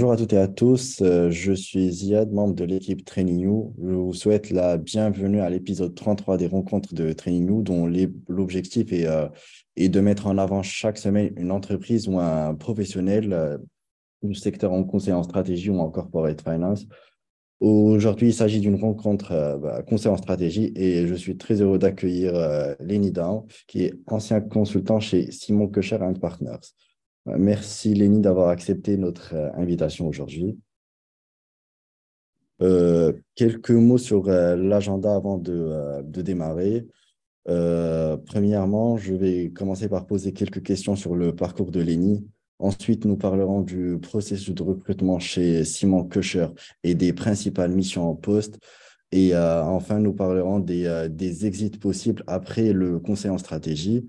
Bonjour à toutes et à tous, je suis Ziad, membre de l'équipe Training You. Je vous souhaite la bienvenue à l'épisode 33 des rencontres de Training You, dont l'objectif est de mettre en avant chaque semaine une entreprise ou un professionnel du secteur en conseil en stratégie ou en corporate finance. Aujourd'hui, il s'agit d'une rencontre conseil en stratégie et je suis très heureux d'accueillir Lenny Down, qui est ancien consultant chez Simon Kucher Partners. Merci Lenny d'avoir accepté notre invitation aujourd'hui. Quelques mots sur l'agenda avant de démarrer. Premièrement, je vais commencer par poser quelques questions sur le parcours de Lenny. Ensuite, nous parlerons du processus de recrutement chez Simon Kucher et des principales missions en poste. Et enfin, nous parlerons des exits possibles après le conseil en stratégie.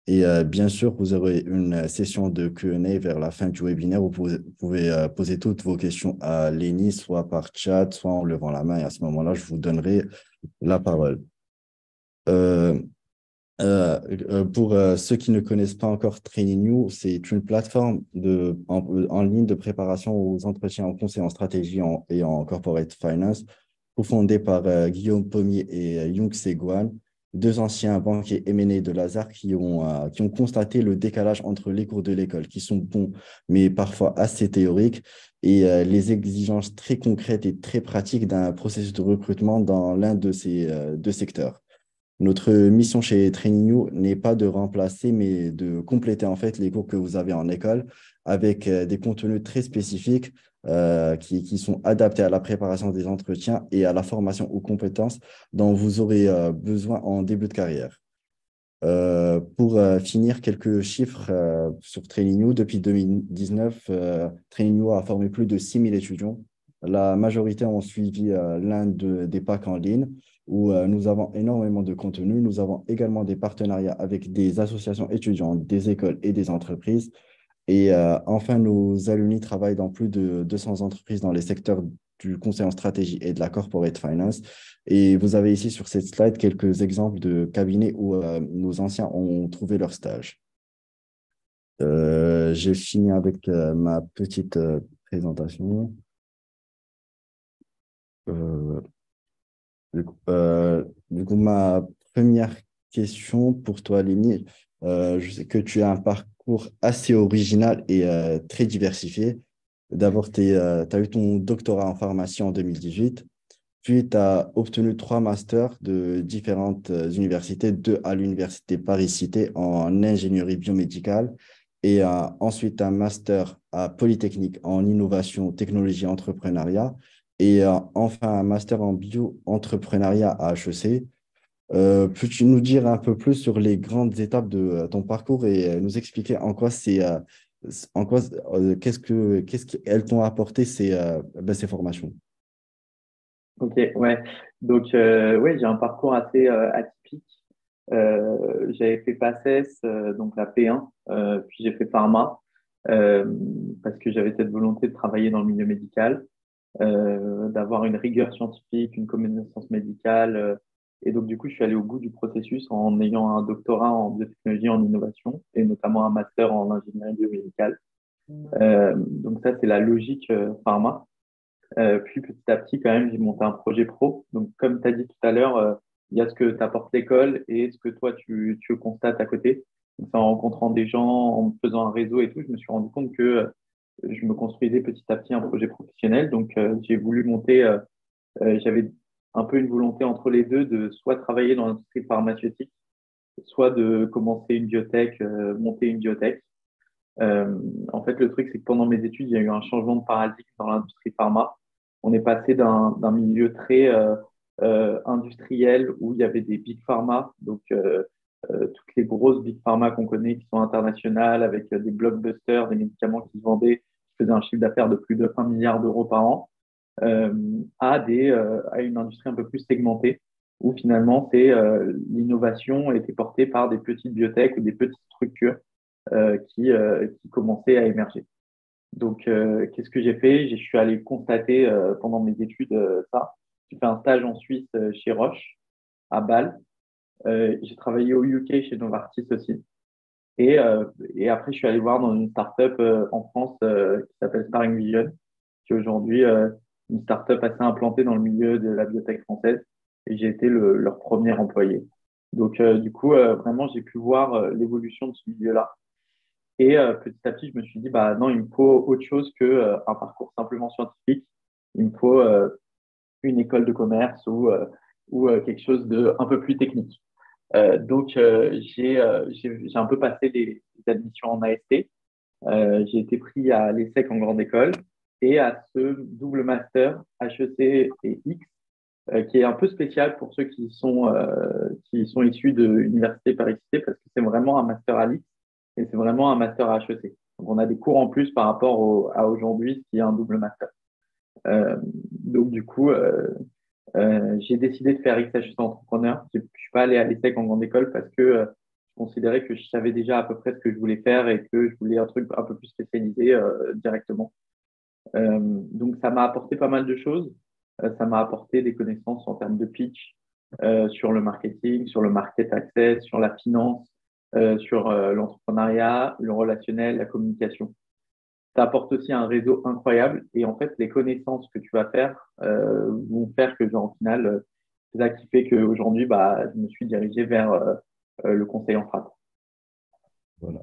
Et bien sûr, vous aurez une session de Q&A vers la fin du webinaire où vous pouvez poser toutes vos questions à Lénie, soit par chat, soit en levant la main. Et à ce moment-là, je vous donnerai la parole. Euh, pour ceux qui ne connaissent pas encore Training You, c'est une plateforme en ligne de préparation aux entretiens en conseil en stratégie et en corporate finance, cofondée par Guillaume Pommier et Yung Seguan, deux anciens banquiers M&A de Lazare qui ont constaté le décalage entre les cours de l'école, qui sont bons, mais parfois assez théoriques, et les exigences très concrètes et très pratiques d'un processus de recrutement dans l'un de ces deux secteurs. Notre mission chez Training You n'est pas de remplacer, mais de compléter en fait les cours que vous avez en école avec des contenus très spécifiques qui sont adaptés à la préparation des entretiens et à la formation aux compétences dont vous aurez besoin en début de carrière. Pour finir, quelques chiffres sur Training You. Depuis 2019, Training You a formé plus de 6 000 étudiants. La majorité ont suivi des packs en ligne où nous avons énormément de contenu. Nous avons également des partenariats avec des associations étudiantes, des écoles et des entreprises. Et enfin, nos alumni travaillent dans plus de 200 entreprises dans les secteurs du conseil en stratégie et de la corporate finance. Et vous avez ici sur cette slide quelques exemples de cabinets où nos anciens ont trouvé leur stage. J'ai fini avec ma petite présentation. Euh, du coup, ma première question pour toi, Lénie, je sais que tu as un parcours assez original et très diversifié. D'abord, tu as eu ton doctorat en pharmacie en 2018, puis tu as obtenu 3 masters de différentes universités, deux à l'université Paris-Cité en ingénierie biomédicale et ensuite un master à Polytechnique en innovation, technologie et entrepreneuriat et enfin un master en bio-entrepreneuriat à HEC. Peux-tu nous dire un peu plus sur les grandes étapes de ton parcours et nous expliquer en quoi, qu'est-ce qu'elles t'ont apporté ces formations? Ok, ouais. Donc, ouais, j'ai un parcours assez atypique. J'avais fait PACES, donc la P1, puis j'ai fait pharma, euh, parce que j'avais cette volonté de travailler dans le milieu médical, d'avoir une rigueur scientifique, une connaissance médicale. Et donc, du coup, je suis allé au bout du processus en ayant un doctorat en biotechnologie en innovation et notamment un master en ingénierie biomédicale. Donc, ça, c'est la logique pharma. Puis petit à petit, quand même, j'ai monté un projet pro. Donc, comme tu as dit tout à l'heure, il y a ce que t'apporte l'école et ce que toi, tu constates à côté. Donc, ça, en rencontrant des gens, en me faisant un réseau et tout, je me suis rendu compte que je me construisais petit à petit un projet professionnel. Donc, j'ai voulu monter, j'avais un peu une volonté entre les deux de soit travailler dans l'industrie pharmaceutique, soit de commencer une biotech, monter une biotech. En fait, le truc, c'est que pendant mes études, il y a eu un changement de paradigme dans l'industrie pharma. On est passé d'un milieu très industriel où il y avait des big pharma, donc toutes les grosses big pharma qu'on connaît qui sont internationales avec des blockbusters, des médicaments qui se vendaient, qui faisaient un chiffre d'affaires de plus de 1 milliard d'euros par an, euh, à une industrie un peu plus segmentée où finalement l'innovation était portée par des petites biotech ou des petites structures qui commençaient à émerger. Donc, qu'est-ce que j'ai fait? Je suis allé constater pendant mes études ça. J'ai fait un stage en Suisse chez Roche, à Bâle. J'ai travaillé au UK chez Novartis aussi. Et, euh, et après, je suis allé voir dans une startup en France qui s'appelle Sparring Vision. qui est aujourd'hui une startup assez implantée dans le milieu de la biotech française. Et j'ai été leur premier employé. Donc, du coup, vraiment, j'ai pu voir l'évolution de ce milieu-là. Et petit à petit, je me suis dit, bah non, il me faut autre chose que un parcours simplement scientifique. Il me faut une école de commerce ou quelque chose de un peu plus technique. Donc, j'ai un peu passé des admissions en AST. J'ai été pris à l'ESSEC en grande école et à ce double master HEC et X, qui est un peu spécial pour ceux qui sont issus de l'université Paris-Cité parce que c'est vraiment un master à l'X et c'est vraiment un master à HEC. Donc, on a des cours en plus par rapport à aujourd'hui, qui est un double master. Donc, du coup, j'ai décidé de faire XHEC entrepreneur. Je ne suis pas allé à l'ESSEC en grande école parce que je considérais que je savais déjà à peu près ce que je voulais faire et que je voulais un truc un peu plus spécialisé directement. Donc, ça m'a apporté pas mal de choses. Ça m'a apporté des connaissances en termes de pitch, sur le marketing, sur le market access, sur la finance, sur l'entrepreneuriat, le relationnel, la communication. Ça apporte aussi un réseau incroyable et en fait, les connaissances que tu vas faire vont faire que, genre, au final, c'est ça qui fait qu'aujourd'hui, bah, je me suis dirigé vers le conseil en strat. Voilà.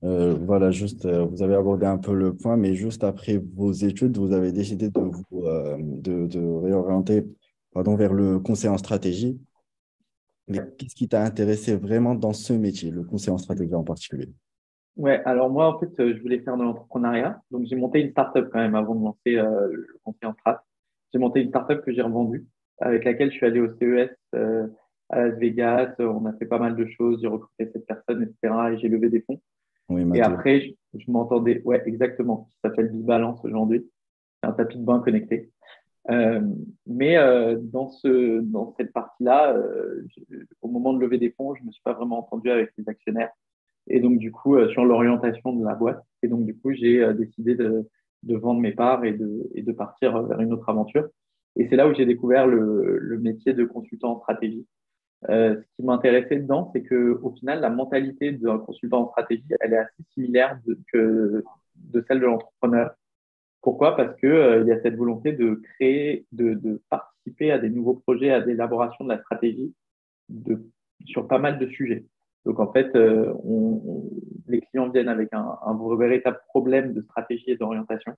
Voilà, juste, vous avez abordé un peu le point, mais juste après vos études, vous avez décidé de réorienter, pardon, vers le conseil en stratégie. Mais qu'est-ce qui t'a intéressé vraiment dans ce métier, le conseil en stratégie en particulier? Ouais, alors moi, en fait, je voulais faire de l'entrepreneuriat. Donc, j'ai monté une startup quand même avant de lancer le conseil en strat. J'ai monté une startup que j'ai revendue, avec laquelle je suis allé au CES à Las Vegas. On a fait pas mal de choses. J'ai recruté cette personne, etc. Et j'ai levé des fonds. Oui, Et Mathéo. après, je m'entendais, ouais, exactement. Ça s'appelle Bibalance aujourd'hui. C'est un tapis de bain connecté. Euh, mais dans cette partie-là, au moment de lever des fonds, je me suis pas vraiment entendu avec les actionnaires. Et donc, du coup, sur l'orientation de la boîte. Et donc, du coup, j'ai décidé de vendre mes parts et de partir vers une autre aventure. Et c'est là où j'ai découvert le métier de consultant en stratégie. Ce qui m'intéressait dedans, c'est que au final, la mentalité d'un consultant en stratégie, elle est assez similaire de celle de l'entrepreneur. Pourquoi? Parce que, il y a cette volonté de créer, de participer à des nouveaux projets, à l'élaboration de la stratégie de, sur pas mal de sujets. Donc, en fait, les clients viennent avec un véritable problème de stratégie et d'orientation.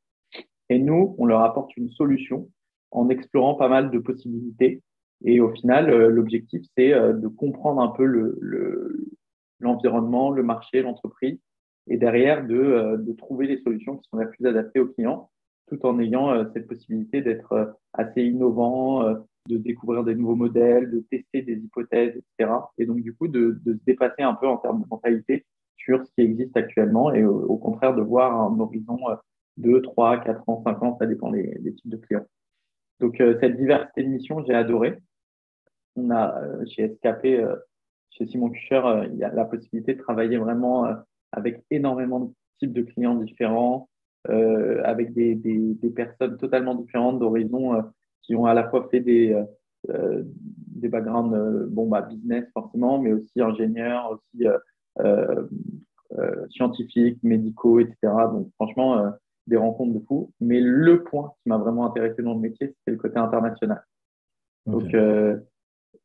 Et nous, on leur apporte une solution en explorant pas mal de possibilités. Et au final, l'objectif, c'est de comprendre un peu l'environnement, le marché, l'entreprise, et derrière de trouver les solutions qui sont les plus adaptées aux clients, tout en ayant cette possibilité d'être assez innovant, de découvrir des nouveaux modèles, de tester des hypothèses, etc. Et donc, du coup, de se dépasser un peu en termes de mentalité sur ce qui existe actuellement et au contraire de voir un horizon 2, 3, 4 ans, 5 ans, ça dépend des types de clients. Donc, cette diversité de missions, j'ai adoré. On a chez SKP, chez Simon Kucher, il y a la possibilité de travailler vraiment avec énormément de types de clients différents, avec des personnes totalement différentes d'horizons qui ont à la fois fait des backgrounds bon, bah, business forcément, mais aussi ingénieurs, aussi euh, scientifiques, médicaux, etc. Donc franchement, des rencontres de fous. Mais le point qui m'a vraiment intéressé dans le métier, c'était le côté international. Donc, Ok.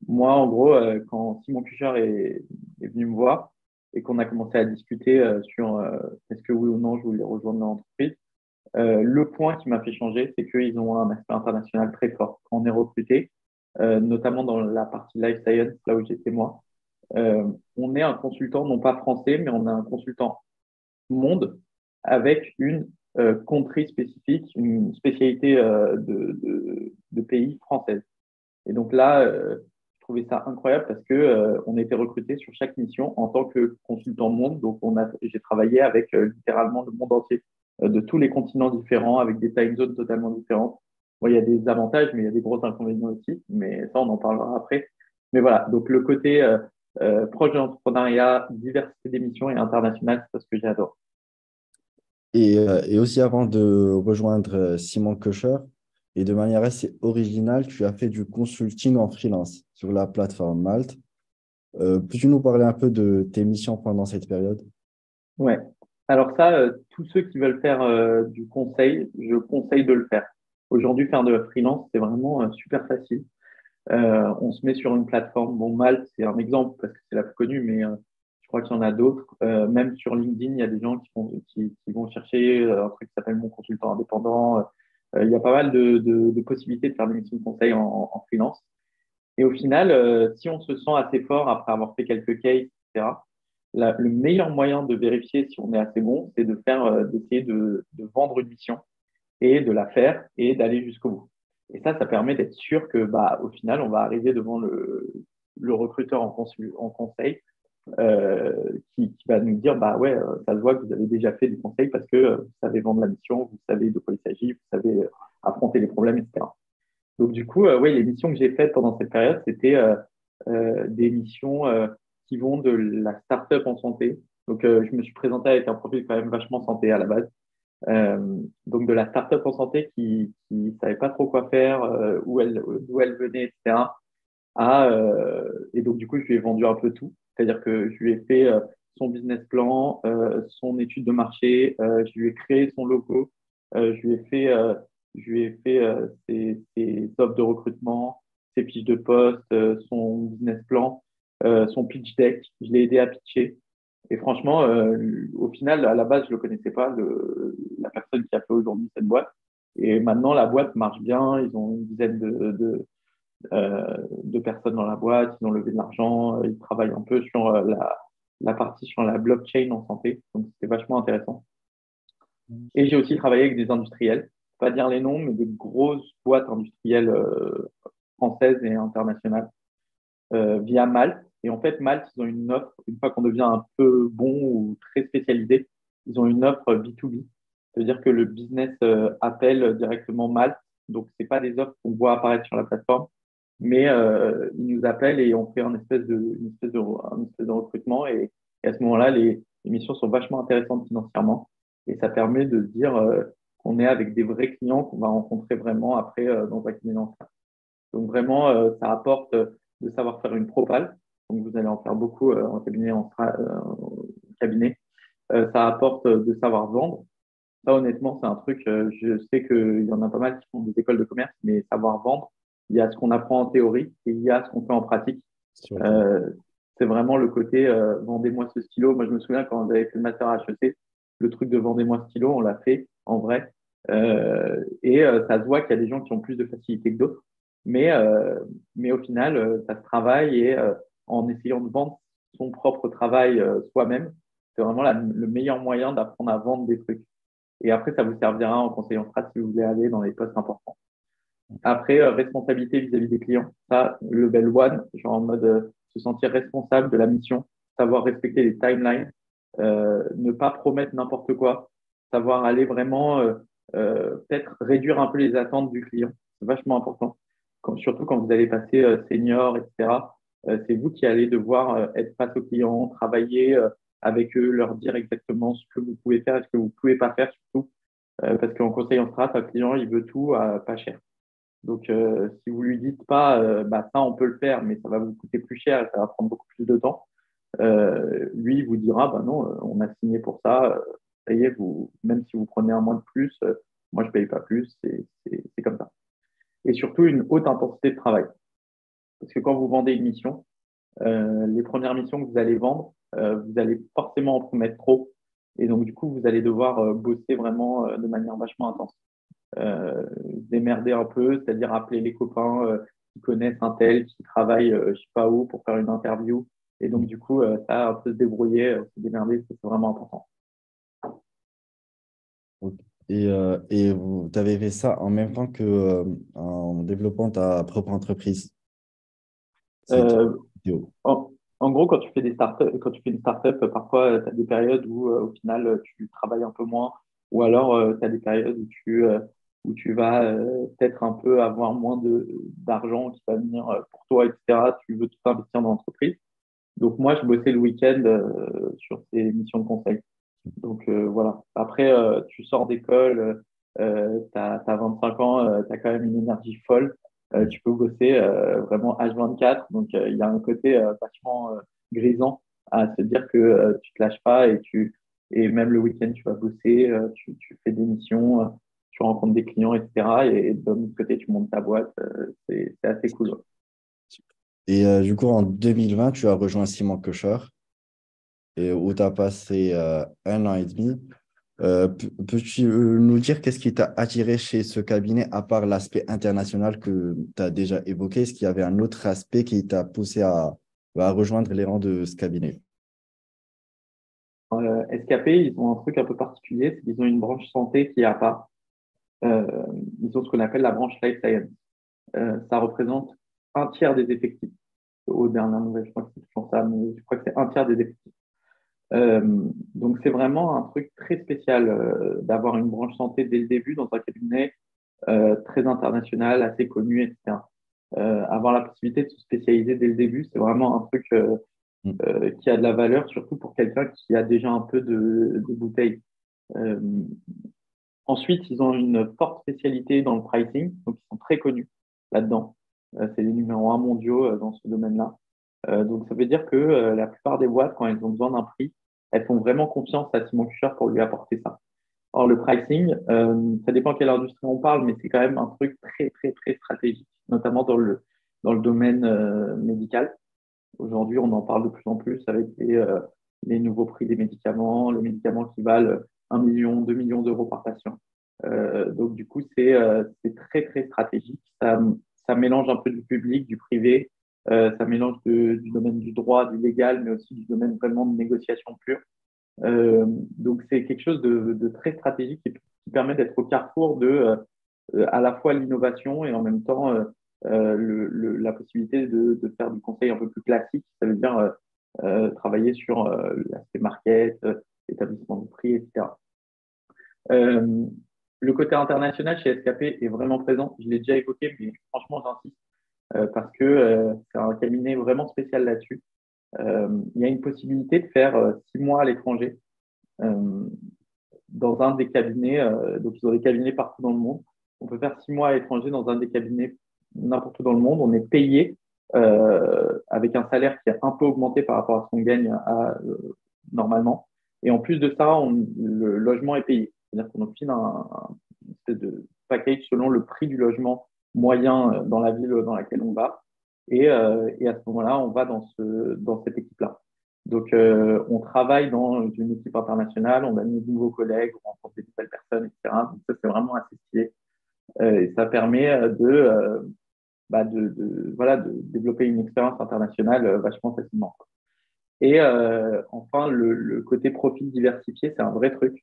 moi, en gros, quand Simon Kucher est venu me voir et qu'on a commencé à discuter sur est-ce que oui ou non je voulais rejoindre l'entreprise, le point qui m'a fait changer, c'est qu'ils ont un aspect international très fort. Quand on est recruté, notamment dans la partie life science, là où j'étais moi, on est un consultant non pas français, mais on est un consultant monde avec une country spécifique, une spécialité de pays française. Et donc là, je trouvais ça incroyable parce que on était recruté sur chaque mission en tant que consultant monde. Donc j'ai travaillé avec littéralement le monde entier, de tous les continents différents, avec des time zones totalement différentes. Bon, il y a des avantages, mais il y a des gros inconvénients aussi. Mais ça, on en parlera après. Mais voilà, donc le côté proche de l'entrepreneuriat, diversité des missions et international, c'est ce que j'adore. Et aussi avant de rejoindre Simon Kocher, et de manière assez originale, tu as fait du consulting en freelance sur la plateforme Malte. Peux-tu nous parler un peu de tes missions pendant cette période? Ouais. Alors ça, tous ceux qui veulent faire du conseil, je conseille de le faire. Aujourd'hui, faire de la freelance, c'est vraiment super facile. On se met sur une plateforme. Bon, Malte, c'est un exemple parce que c'est la plus connue, mais je crois qu'il y en a d'autres. Même sur LinkedIn, il y a des gens qui vont chercher un truc qui s'appelle Mon consultant indépendant. Il y a pas mal de possibilités de faire des missions de conseil en freelance. Et au final, si on se sent assez fort après avoir fait quelques cases, etc., le meilleur moyen de vérifier si on est assez bon, c'est d'essayer de vendre une mission et de la faire et d'aller jusqu'au bout. Et ça permet d'être sûr que, bah, au final, on va arriver devant le recruteur en conseil qui va nous dire, bah ouais, ça se voit que vous avez déjà fait du conseil parce que vous savez vendre la mission, vous savez de quoi il s'agit, vous savez affronter les problèmes, etc. Donc, du coup, ouais, les missions que j'ai faites pendant cette période, c'était des missions qui vont de la start-up en santé. Donc, je me suis présenté avec un profil quand même vachement santé à la base. Donc, de la start-up en santé qui savait pas trop quoi faire, d'où elle venait, etc. Et donc, du coup, je lui ai vendu un peu tout. C'est-à-dire que je lui ai fait son business plan, son étude de marché, je lui ai créé son logo, je lui ai fait, ses offres de recrutement, ses fiches de poste, son business plan, son pitch deck. Je l'ai aidé à pitcher. Et franchement, au final, à la base, je ne le connaissais pas, la personne qui a fait aujourd'hui cette boîte. Et maintenant, la boîte marche bien. Ils ont une dizaine de personnes dans la boîte, ils ont levé de l'argent, ils travaillent un peu sur la partie sur la blockchain en santé, donc c'était vachement intéressant. Et j'ai aussi travaillé avec des industriels, pas dire les noms, mais des grosses boîtes industrielles françaises et internationales via Malte. Et en fait, Malte, ils ont une offre, une fois qu'on devient un peu bon ou très spécialisé, ils ont une offre B2B. C'est-à-dire que le business appelle directement Malte. Donc, ce pas des offres qu'on voit apparaître sur la plateforme, mais ils nous appellent et on fait un espèce de recrutement. Et à ce moment-là, les missions sont vachement intéressantes financièrement. Et ça permet de se dire qu'on est avec des vrais clients qu'on va rencontrer vraiment après dans un cabinet d'entrée. Donc vraiment, ça apporte de savoir faire une propale. Donc vous allez en faire beaucoup en cabinet. Cabinet. Ça apporte de savoir vendre. Ça, honnêtement, c'est un truc, je sais qu'il y en a pas mal qui font des écoles de commerce, mais savoir vendre, il y a ce qu'on apprend en théorie et il y a ce qu'on fait en pratique. Surtout. Euh, c'est vraiment le côté vendez-moi ce stylo. Moi, je me souviens quand j'avais fait le master à HEC, le truc de vendez-moi ce stylo, on l'a fait en vrai. Ça se voit qu'il y a des gens qui ont plus de facilité que d'autres. Mais, euh, mais au final, ça se travaille et en essayant de vendre son propre travail soi-même, c'est vraiment le meilleur moyen d'apprendre à vendre des trucs. Et après, ça vous servira en conseil en strat si vous voulez aller dans les postes importants. Après, responsabilité vis-à-vis des clients. Ça, level one, genre en mode se sentir responsable de la mission, savoir respecter les timelines, ne pas promettre n'importe quoi, savoir aller vraiment, peut-être réduire un peu les attentes du client. C'est vachement important. Surtout quand vous allez passer senior, etc. C'est vous qui allez devoir être face aux clients, travailler avec eux, leur dire exactement ce que vous pouvez faire et ce que vous pouvez pas faire, surtout. Parce qu'en conseil en strat, un client, il veut tout à pas cher. Donc, si vous lui dites pas, bah, ça, on peut le faire, mais ça va vous coûter plus cher et ça va prendre beaucoup plus de temps, lui, il vous dira, bah non, on a signé pour ça, ça y est, même si vous prenez un mois de plus, moi, je paye pas plus, c'est comme ça. Et surtout, une haute intensité de travail. Parce que quand vous vendez une mission, les premières missions que vous allez vendre, vous allez forcément en promettre trop. Et donc, du coup, vous allez devoir bosser vraiment de manière vachement intense. Démerder un peu, c'est-à-dire appeler les copains qui connaissent un tel, qui travaille je sais pas où pour faire une interview. Et donc, du coup, ça, un peu se débrouiller, se démerder, c'est vraiment important. Ok. Et tu avais fait ça en même temps que en développant ta propre entreprise. C'est Euh, vidéo. en, en gros, quand tu fais une startup, parfois, tu as des périodes où, au final, tu travailles un peu moins, ou alors, tu as des périodes où tu vas peut-être un peu avoir moins d'argent qui va venir pour toi, etc. Tu veux tout investir dans l'entreprise. Donc moi, je bossais le week-end sur ces missions de conseil. Donc voilà. Après, tu sors d'école, tu as 25 ans, tu as quand même une énergie folle. Tu peux bosser vraiment H24. Donc il y a un côté vachement grisant à se dire que tu te lâches pas et Et même le week-end, tu vas bosser, tu fais des missions, tu rencontres des clients, etc. Et de l'autre côté, tu montes ta boîte. C'est assez cool. Ouais. Et du coup, en 2020, tu as rejoint Simon Kocher et où tu as passé 1 an et demi. Peux-tu nous dire qu'est-ce qui t'a attiré chez ce cabinet, à part l'aspect international que tu as déjà évoqué? Est-ce qu'il y avait un autre aspect qui t'a poussé à rejoindre les rangs de ce cabinet? SKP, ils ont un truc un peu particulier, c'est qu'ils ont une branche santé qui est à part. Euh, Ils ont ce qu'on appelle la branche Life Science. Ça représente un tiers des effectifs. Aux dernières nouvelles, je crois que c'est toujours ça, mais je crois que c'est un tiers des effectifs. Euh, donc c'est vraiment un truc très spécial d'avoir une branche santé dès le début dans un cabinet très international, assez connu, etc. Avoir la possibilité de se spécialiser dès le début, c'est vraiment un truc Mm. qui a de la valeur, surtout pour quelqu'un qui a déjà un peu de bouteille. Euh, Ensuite, ils ont une forte spécialité dans le pricing, donc ils sont très connus là-dedans. C'est les numéros un mondiaux dans ce domaine-là. Donc ça veut dire que la plupart des boîtes, quand elles ont besoin d'un prix, elles font vraiment confiance à Simon Kucher pour lui apporter ça. Or, le pricing, ça dépend quelle industrie on parle, mais c'est quand même un truc très, très, très stratégique, notamment dans le domaine médical. Aujourd'hui, on en parle de plus en plus avec les nouveaux prix des médicaments, les médicaments qui valent 1 million, 2 millions d'euros par patient. Donc, du coup, c'est très, très stratégique. Ça mélange un peu du public, du privé, ça mélange du domaine du droit, du légal, mais aussi du domaine vraiment de négociation pure. Donc, c'est quelque chose de très stratégique qui permet d'être au carrefour de à la fois l'innovation et en même temps la possibilité de faire du conseil un peu plus classique. Ça veut dire travailler sur l'aspect market, établissement de prix, etc. Euh, le côté international chez SKP est vraiment présent. Je l'ai déjà évoqué, mais franchement, j'insiste parce que c'est un cabinet vraiment spécial là-dessus. Il y a une possibilité de faire 6 mois à l'étranger euh, dans un des cabinets. Donc, ils ont des cabinets partout dans le monde. On peut faire 6 mois à l'étranger dans un des cabinets n'importe où dans le monde. On est payé avec un salaire qui est un peu augmenté par rapport à ce qu'on gagne normalement. Et en plus de ça, le logement est payé. C'est-à-dire qu'on file une espèce de package selon le prix du logement moyen dans la ville dans laquelle on va. Et à ce moment-là, on va dans cette équipe-là. Donc, on travaille dans une équipe internationale, on a de nouveaux collègues, on rencontre des nouvelles personnes, etc. Donc, ça, c'est vraiment assez stylé. Et ça permet voilà, de développer une expérience internationale vachement facilement. Et enfin, le côté profil diversifié, c'est un vrai truc.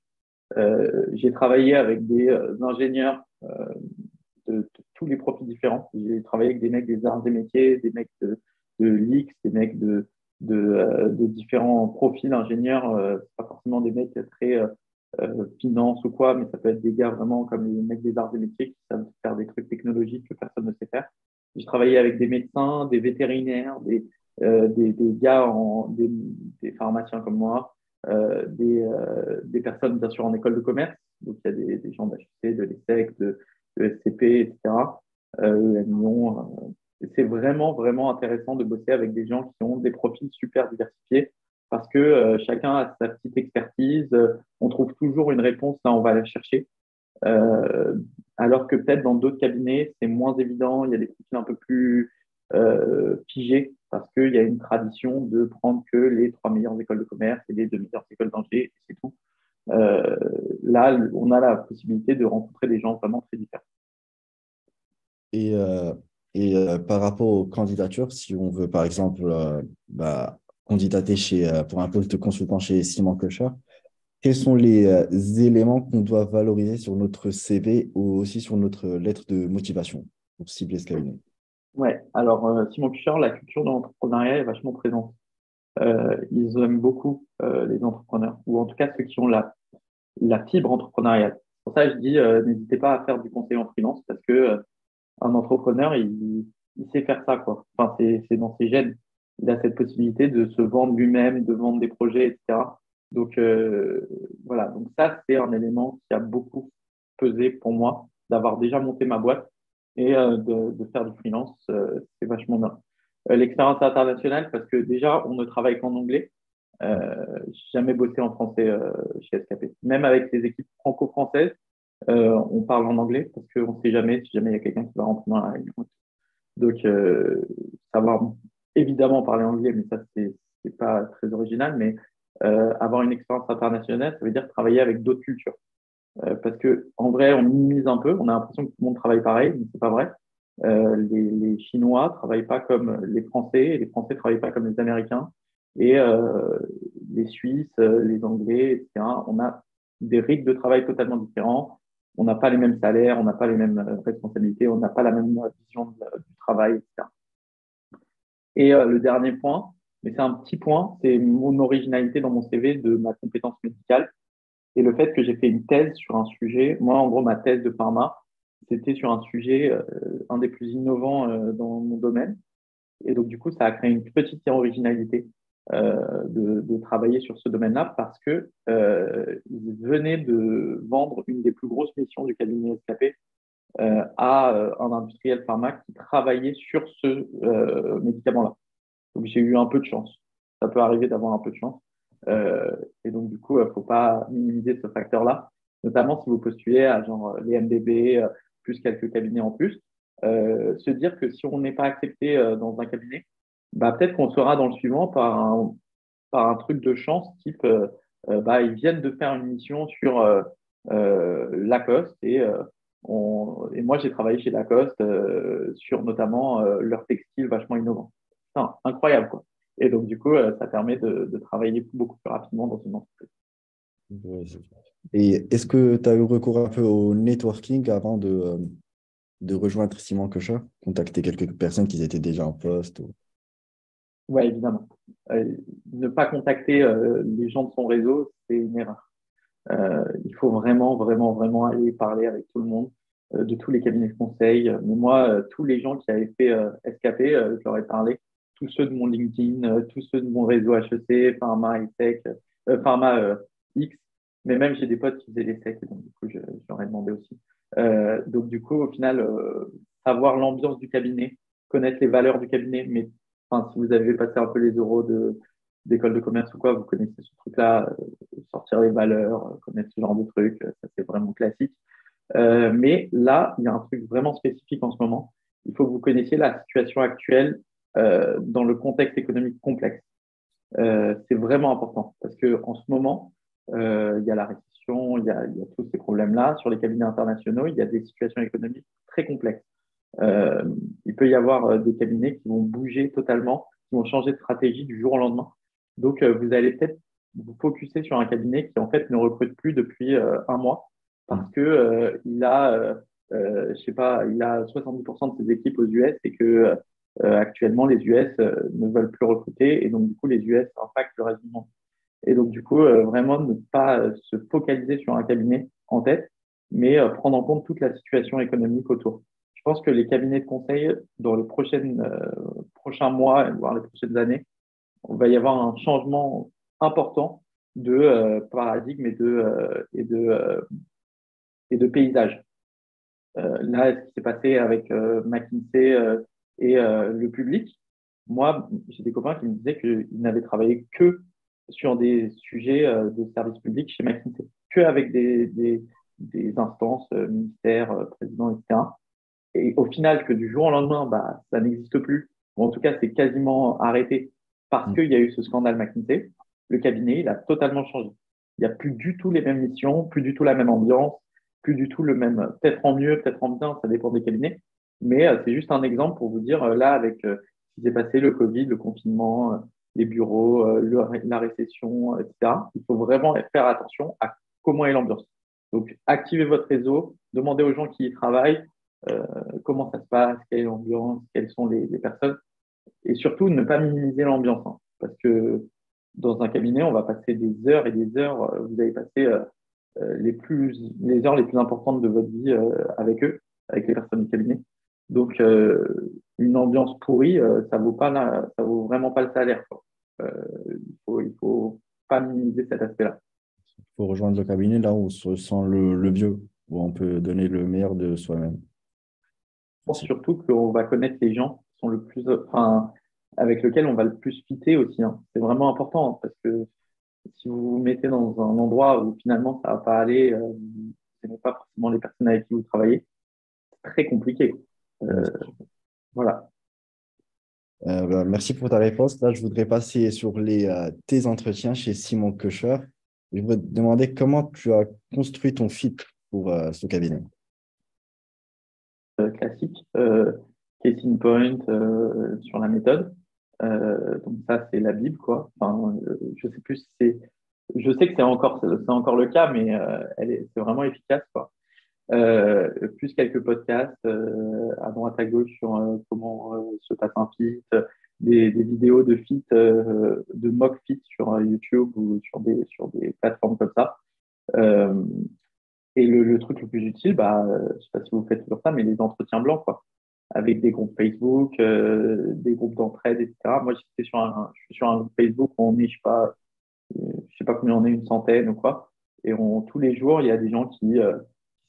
J'ai travaillé avec des ingénieurs de tous les profils différents. J'ai travaillé avec des mecs des arts des métiers, des mecs de l'X, des mecs de différents profils ingénieurs. C'est pas forcément des mecs très finance ou quoi, mais ça peut être des gars vraiment comme les mecs des arts des métiers qui savent faire des trucs technologiques que personne ne sait faire. J'ai travaillé avec des médecins, des vétérinaires, des gars, des pharmaciens comme moi, des personnes bien sûr en école de commerce. Donc il y a des gens d'HEC, de l'ESSEC, de SCP, etc. Lyon. C'est vraiment, vraiment intéressant de bosser avec des gens qui ont des profils super diversifiés parce que chacun a sa petite expertise. On trouve toujours une réponse là, on va la chercher. Euh, Alors que peut-être dans d'autres cabinets, c'est moins évident. Il y a des profils un peu plus figés parce qu'il y a une tradition de prendre que les 3 meilleures écoles de commerce et les 2 meilleures écoles d'ingé, et c'est tout. Euh, Là, on a la possibilité de rencontrer des gens vraiment très différents. Et, euh, par rapport aux candidatures, si on veut par exemple candidater pour un poste de consultant chez Simon Kocher, quels sont les éléments qu'on doit valoriser sur notre CV ou aussi sur notre lettre de motivation pour cibler ce cabinet? Ouais, alors Simon Kucher, la culture de l'entrepreneuriat est vachement présente. Ils aiment beaucoup les entrepreneurs, ou en tout cas ceux qui ont la fibre entrepreneuriale. Pour ça, je dis, n'hésitez pas à faire du conseil en freelance parce que un entrepreneur, il sait faire ça, quoi. Enfin, c'est dans ses gènes. Il a cette possibilité de se vendre lui-même, de vendre des projets, etc. Donc, voilà. Donc, ça, c'est un élément qui a beaucoup pesé pour moi, d'avoir déjà monté ma boîte et de faire du freelance. C'est vachement bien. L'expérience internationale, parce que déjà, on ne travaille qu'en anglais. J'ai jamais bossé en français chez SKP. Même avec les équipes franco-françaises, on parle en anglais parce qu'on ne sait jamais si jamais il y a quelqu'un qui va rentrer dans la réunion. Donc, savoir évidemment parler anglais, mais ça, c'est pas très original, mais avoir une expérience internationale, ça veut dire travailler avec d'autres cultures. Parce que en vrai, on minimise un peu, on a l'impression que tout le monde travaille pareil, mais c'est pas vrai. Les Chinois travaillent pas comme les Français, et les Français travaillent pas comme les Américains, et les Suisses, les Anglais, etc. On a des rythmes de travail totalement différents. On n'a pas les mêmes salaires, on n'a pas les mêmes responsabilités, on n'a pas la même vision du travail, etc. Et le dernier point, mais c'est un petit point, c'est mon originalité dans mon CV de ma compétence médicale et le fait que j'ai fait une thèse sur un sujet. Moi, en gros, ma thèse de pharma, c'était sur un sujet, un des plus innovants dans mon domaine. Et donc, du coup, ça a créé une petite originalité de travailler sur ce domaine-là parce que ils venaient de vendre une des plus grosses missions du cabinet SKP à un industriel pharma qui travaillait sur ce médicament-là. Donc, j'ai eu un peu de chance. Ça peut arriver d'avoir un peu de chance. Et donc, du coup, il ne faut pas minimiser ce facteur-là, notamment si vous postulez à genre les MDB, plus quelques cabinets en plus. Se dire que si on n'est pas accepté dans un cabinet, bah, peut-être qu'on sera dans le suivant par un truc de chance, type bah, ils viennent de faire une mission sur Lacoste et moi j'ai travaillé chez Lacoste sur notamment leur textile vachement innovant. Enfin, incroyable quoi. Et donc du coup ça permet de travailler beaucoup plus rapidement dans une entreprise. Ouais, et est-ce que tu as eu recours un peu au networking avant de rejoindre Simon Kocher, contacter quelques personnes qui étaient déjà en poste Ouais, évidemment. Ne pas contacter les gens de son réseau, c'est une erreur. Il faut vraiment, vraiment, vraiment aller parler avec tout le monde, de tous les cabinets de conseil. Mais moi, tous les gens qui avaient fait SKP, je leur ai parlé. Tous ceux de mon LinkedIn, tous ceux de mon réseau HEC, Pharma, ESSEC, Pharma X. Mais même, j'ai des potes qui faisaient les SEC, et donc du coup, je leur ai demandé aussi. Donc du coup, au final, savoir l'ambiance du cabinet, connaître les valeurs du cabinet, mais enfin, si vous avez passé un peu les euros d'école de commerce ou quoi, vous connaissez ce truc-là, sortir les valeurs, connaître ce genre de trucs, ça c'est vraiment classique. Mais là, il y a un truc vraiment spécifique en ce moment. Il faut que vous connaissiez la situation actuelle dans le contexte économique complexe. C'est vraiment important parce que en ce moment, il y a la récession, il y a tous ces problèmes-là. Sur les cabinets internationaux, il y a des situations économiques très complexes. Euh, il peut y avoir des cabinets qui vont bouger totalement, qui vont changer de stratégie du jour au lendemain. Donc, vous allez peut-être vous focuser sur un cabinet qui, en fait, ne recrute plus depuis un mois parce que il a, je sais pas, il a 70% de ses équipes aux US et que actuellement, les US ne veulent plus recruter et donc, du coup, les US impactent le reste du monde. Et donc, du coup, vraiment ne pas se focaliser sur un cabinet en tête, mais prendre en compte toute la situation économique autour. Je pense que les cabinets de conseil, dans les prochains mois, voire les prochaines années, on va y avoir un changement important de paradigme et de paysage. Là, ce qui s'est passé avec McKinsey et le public, moi, j'ai des copains qui me disaient qu'ils n'avaient travaillé que sur des sujets de service public chez McKinsey, que avec des instances, ministères, présidents, etc. Et au final, que du jour au lendemain, bah, ça n'existe plus, ou en tout cas, c'est quasiment arrêté parce qu'il y a eu ce scandale McKinsey, le cabinet, il a totalement changé. Il n'y a plus du tout les mêmes missions, plus du tout la même ambiance, plus du tout le même, peut-être en mieux, peut-être en bien, ça dépend des cabinets. Mais c'est juste un exemple pour vous dire, là, avec ce qui s'est passé, le Covid, le confinement, les bureaux, la récession, etc., il faut vraiment faire attention à comment est l'ambiance. Donc, activez votre réseau, demandez aux gens qui y travaillent comment ça se passe, quelle est l'ambiance, quelles sont les personnes, et surtout ne pas minimiser l'ambiance, hein, parce que dans un cabinet, on va passer des heures et des heures, vous allez passer les heures les plus importantes de votre vie avec eux, avec les personnes du cabinet. Donc, une ambiance pourrie, ça vaut vraiment pas le salaire, quoi. Il faut pas minimiser cet aspect-là. Il faut rejoindre le cabinet là où on se sent le mieux, où on peut donner le meilleur de soi-même. Je pense surtout qu'on va connaître les gens qui sont le plus, enfin, avec lequel on va le plus fitter aussi, hein. C'est vraiment important hein, parce que si vous vous mettez dans un endroit où finalement ça va pas aller, ce n'est pas forcément les personnes avec qui vous travaillez, c'est très compliqué. Ouais. Euh, voilà. Merci pour ta réponse. Là, je voudrais passer sur tes entretiens chez Simon Kocher. Je voudrais te demander comment tu as construit ton fit pour ce cabinet. Classique, case in point sur la méthode. Donc ça, c'est la Bible, quoi. Enfin, je sais plus si je sais que c'est encore le cas, mais c'est vraiment efficace, quoi. Plus quelques podcasts à droite à gauche sur comment se passe un fit, des vidéos de fit, de mock fit sur YouTube ou sur des plateformes comme ça. Euh, et le truc le plus utile, je sais pas si vous faites toujours ça, mais les entretiens blancs, quoi, avec des groupes Facebook, des groupes d'entraide, etc. Moi, je suis sur un groupe Facebook où on est, je sais pas combien on est, une centaine ou quoi. Et tous les jours, il y a des gens qui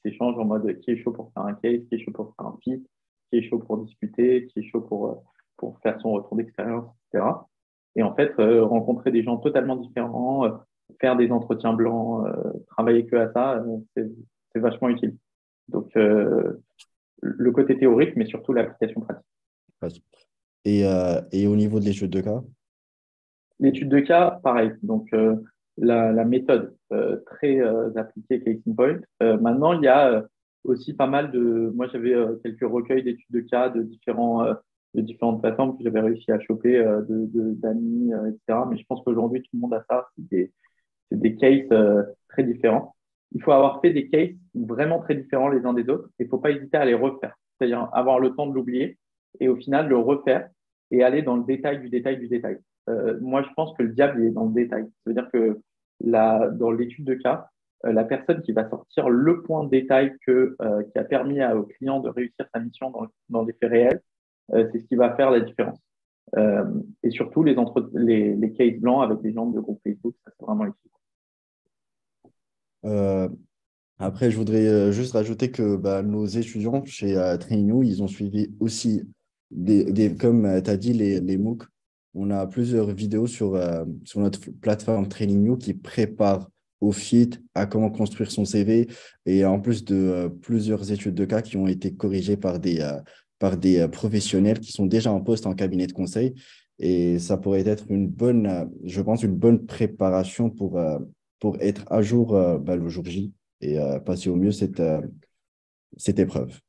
s'échangent en mode qui est chaud pour faire un case, qui est chaud pour faire un fit, qui est chaud pour discuter, qui est chaud pour faire son retour d'expérience, etc. Et en fait, rencontrer des gens totalement différents, faire des entretiens blancs, travailler que à ça, c'est vachement utile. Donc, le côté théorique, mais surtout l'application pratique. Et au niveau de l'étude de cas, L'étude de cas, pareil. Donc, la méthode très appliquée case in point. Maintenant, il y a aussi pas mal de. Moi, j'avais quelques recueils d'études de cas de différentes plateformes que j'avais réussi à choper d'amis, etc. Mais je pense qu'aujourd'hui, tout le monde a ça. C'est des cases très différents. Il faut avoir fait des cases vraiment très différents les uns des autres. Il ne faut pas hésiter à les refaire. C'est-à-dire avoir le temps de l'oublier et au final le refaire et aller dans le détail du détail du détail. Moi, je pense que le diable il est dans le détail. Ça veut dire que dans l'étude de cas, la personne qui va sortir le point de détail qui a permis au client de réussir sa mission dans les faits réels, c'est ce qui va faire la différence. Euh, et surtout, les cases blancs avec des gens de groupe Facebook, ça c'est vraiment utile. euh, après, je voudrais juste rajouter que nos étudiants chez Trainio, ils ont suivi aussi, comme tu as dit, les MOOC. On a plusieurs vidéos sur notre plateforme Trainio qui prépare au fit, à comment construire son CV, et en plus de plusieurs études de cas qui ont été corrigées par des professionnels qui sont déjà en poste en cabinet de conseil. Et ça pourrait être je pense, une bonne préparation pour être à jour le jour J et passer au mieux cette épreuve.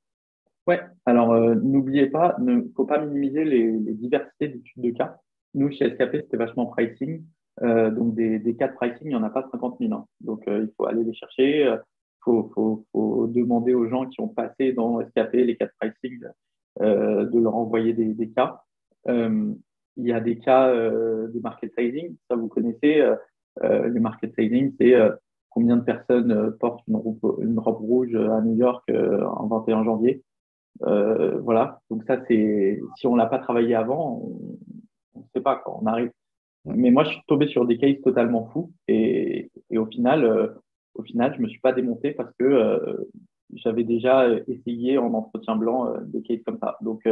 Ouais, alors n'oubliez pas, ne faut pas minimiser les diversités d'études de cas. Nous, chez SKP, c'était vachement pricing. Donc, des cas de pricing, il n'y en a pas 50 000, hein. Donc, il faut aller les chercher. Faut demander aux gens qui ont passé dans SKP les cas de pricing de leur envoyer des cas. Euh, il y a des cas des market sizing. Ça, vous connaissez. Les market sizing, c'est combien de personnes portent une robe rouge à New York en 21 janvier. Voilà, donc ça, si on l'a pas travaillé avant, on ne sait pas quand on arrive. Ouais. Mais moi, je suis tombé sur des cases totalement fous et au final, je me suis pas démonté parce que j'avais déjà essayé en entretien blanc des cases comme ça. Donc,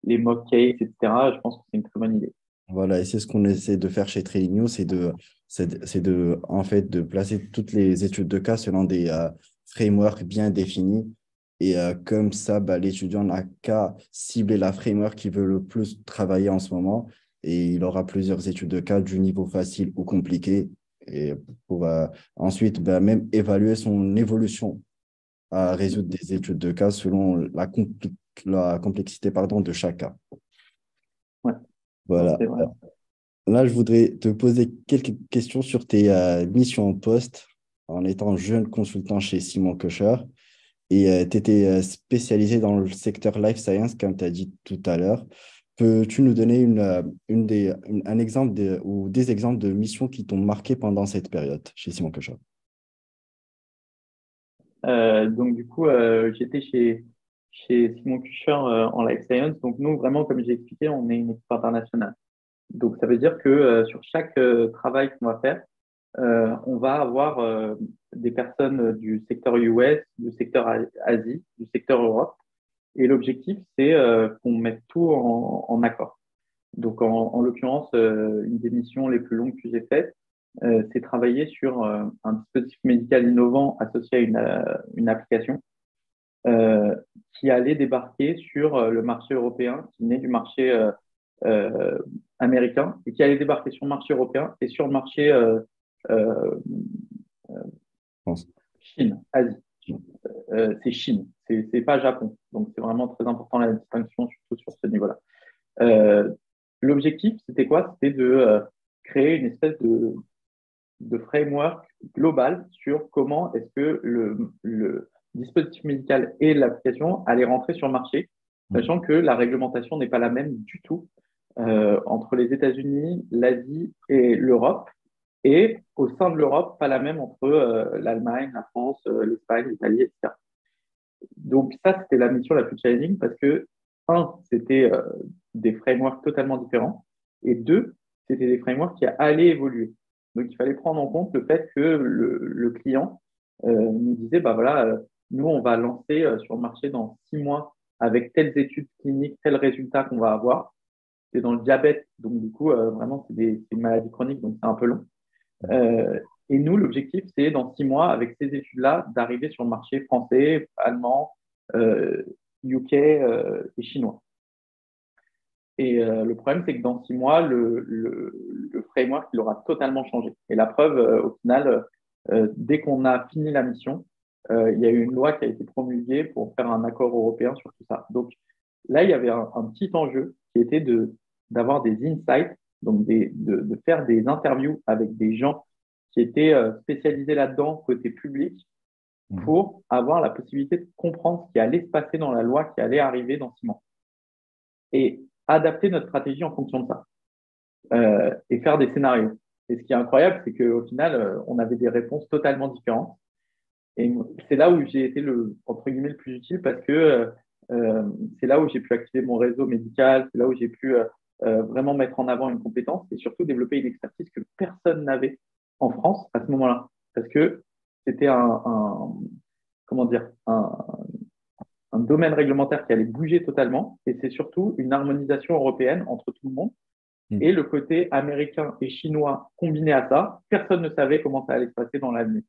les mock cases, etc., je pense que c'est une très bonne idée. Voilà, et c'est ce qu'on essaie de faire chez Training, en fait, de placer toutes les études de cas selon des frameworks bien définis. Et comme ça, l'étudiant n'a qu'à cibler la framework qu'il veut le plus travailler en ce moment. Et il aura plusieurs études de cas du niveau facile ou compliqué. Et pour ensuite même évaluer son évolution à résoudre des études de cas selon la complexité de chaque cas. Ouais, non, Voilà. c'est vrai. Là, je voudrais te poser quelques questions sur tes missions en poste en étant jeune consultant chez Simon Kocher. Et tu étais spécialisé dans le secteur life science, comme tu as dit tout à l'heure. Peux-tu nous donner un exemple ou des exemples de missions qui t'ont marqué pendant cette période chez Simon Kocher? Donc, du coup, j'étais chez Simon Kucher en life science. Donc, nous, vraiment, comme j'ai expliqué, on est une équipe internationale. Donc, ça veut dire que sur chaque travail qu'on va faire, on va avoir des personnes du secteur US, du secteur Asie, du secteur Europe. Et l'objectif, c'est qu'on mette tout en accord. Donc, en l'occurrence, une des missions les plus longues que j'ai faites, c'est travailler sur un dispositif médical innovant associé à une application euh, qui allait débarquer sur le marché européen, qui venait du marché euh, américain, et qui allait débarquer sur le marché européen et sur le marché euh, Je pense. Chine, Asie. C'est Chine, c'est pas Japon. Donc, c'est vraiment très important la distinction, surtout sur ce niveau-là. Euh, L'objectif, c'était quoi? C'était de créer une espèce de framework global sur comment est-ce que le dispositif médical et l'application allaient rentrer sur le marché, Mhm. sachant que la réglementation n'est pas la même du tout entre les États-Unis, l'Asie et l'Europe, et au sein de l'Europe, pas la même entre l'Allemagne, la France, l'Espagne, l'Italie, etc. Donc ça, c'était la mission la plus challenging parce que, un, c'était des frameworks totalement différents, et deux, c'était des frameworks qui allaient évoluer. Donc il fallait prendre en compte le fait que le client nous disait, bah voilà, nous, on va lancer sur le marché dans 6 mois avec telles études cliniques, tels résultats qu'on va avoir. C'est dans le diabète, donc du coup, vraiment, c'est une maladie chronique, donc c'est un peu long. Et nous, l'objectif, c'est dans 6 mois, avec ces études-là, d'arriver sur le marché français, allemand, euh, UK et chinois. Et le problème, c'est que dans 6 mois, le framework, il aura totalement changé. Et la preuve, au final, dès qu'on a fini la mission, il y a eu une loi qui a été promulguée pour faire un accord européen sur tout ça. Donc là, il y avait un petit enjeu qui était d'avoir des insights, donc de faire des interviews avec des gens qui étaient spécialisés là-dedans, côté public, Mhm. pour avoir la possibilité de comprendre ce qui allait se passer dans la loi qui allait arriver dans 6 mois. Et adapter notre stratégie en fonction de ça et faire des scénarios. Et ce qui est incroyable, c'est qu'au final, on avait des réponses totalement différentes. Et c'est là où j'ai été entre guillemets, le plus utile parce que c'est là où j'ai pu activer mon réseau médical, c'est là où j'ai pu vraiment mettre en avant une compétence et surtout développer une expertise que personne n'avait en France à ce moment-là. Parce que c'était comment dire, un domaine réglementaire qui allait bouger totalement et c'est surtout une harmonisation européenne entre tout le monde et Mhm. le côté américain et chinois combiné à ça, personne ne savait comment ça allait se passer dans l'avenir.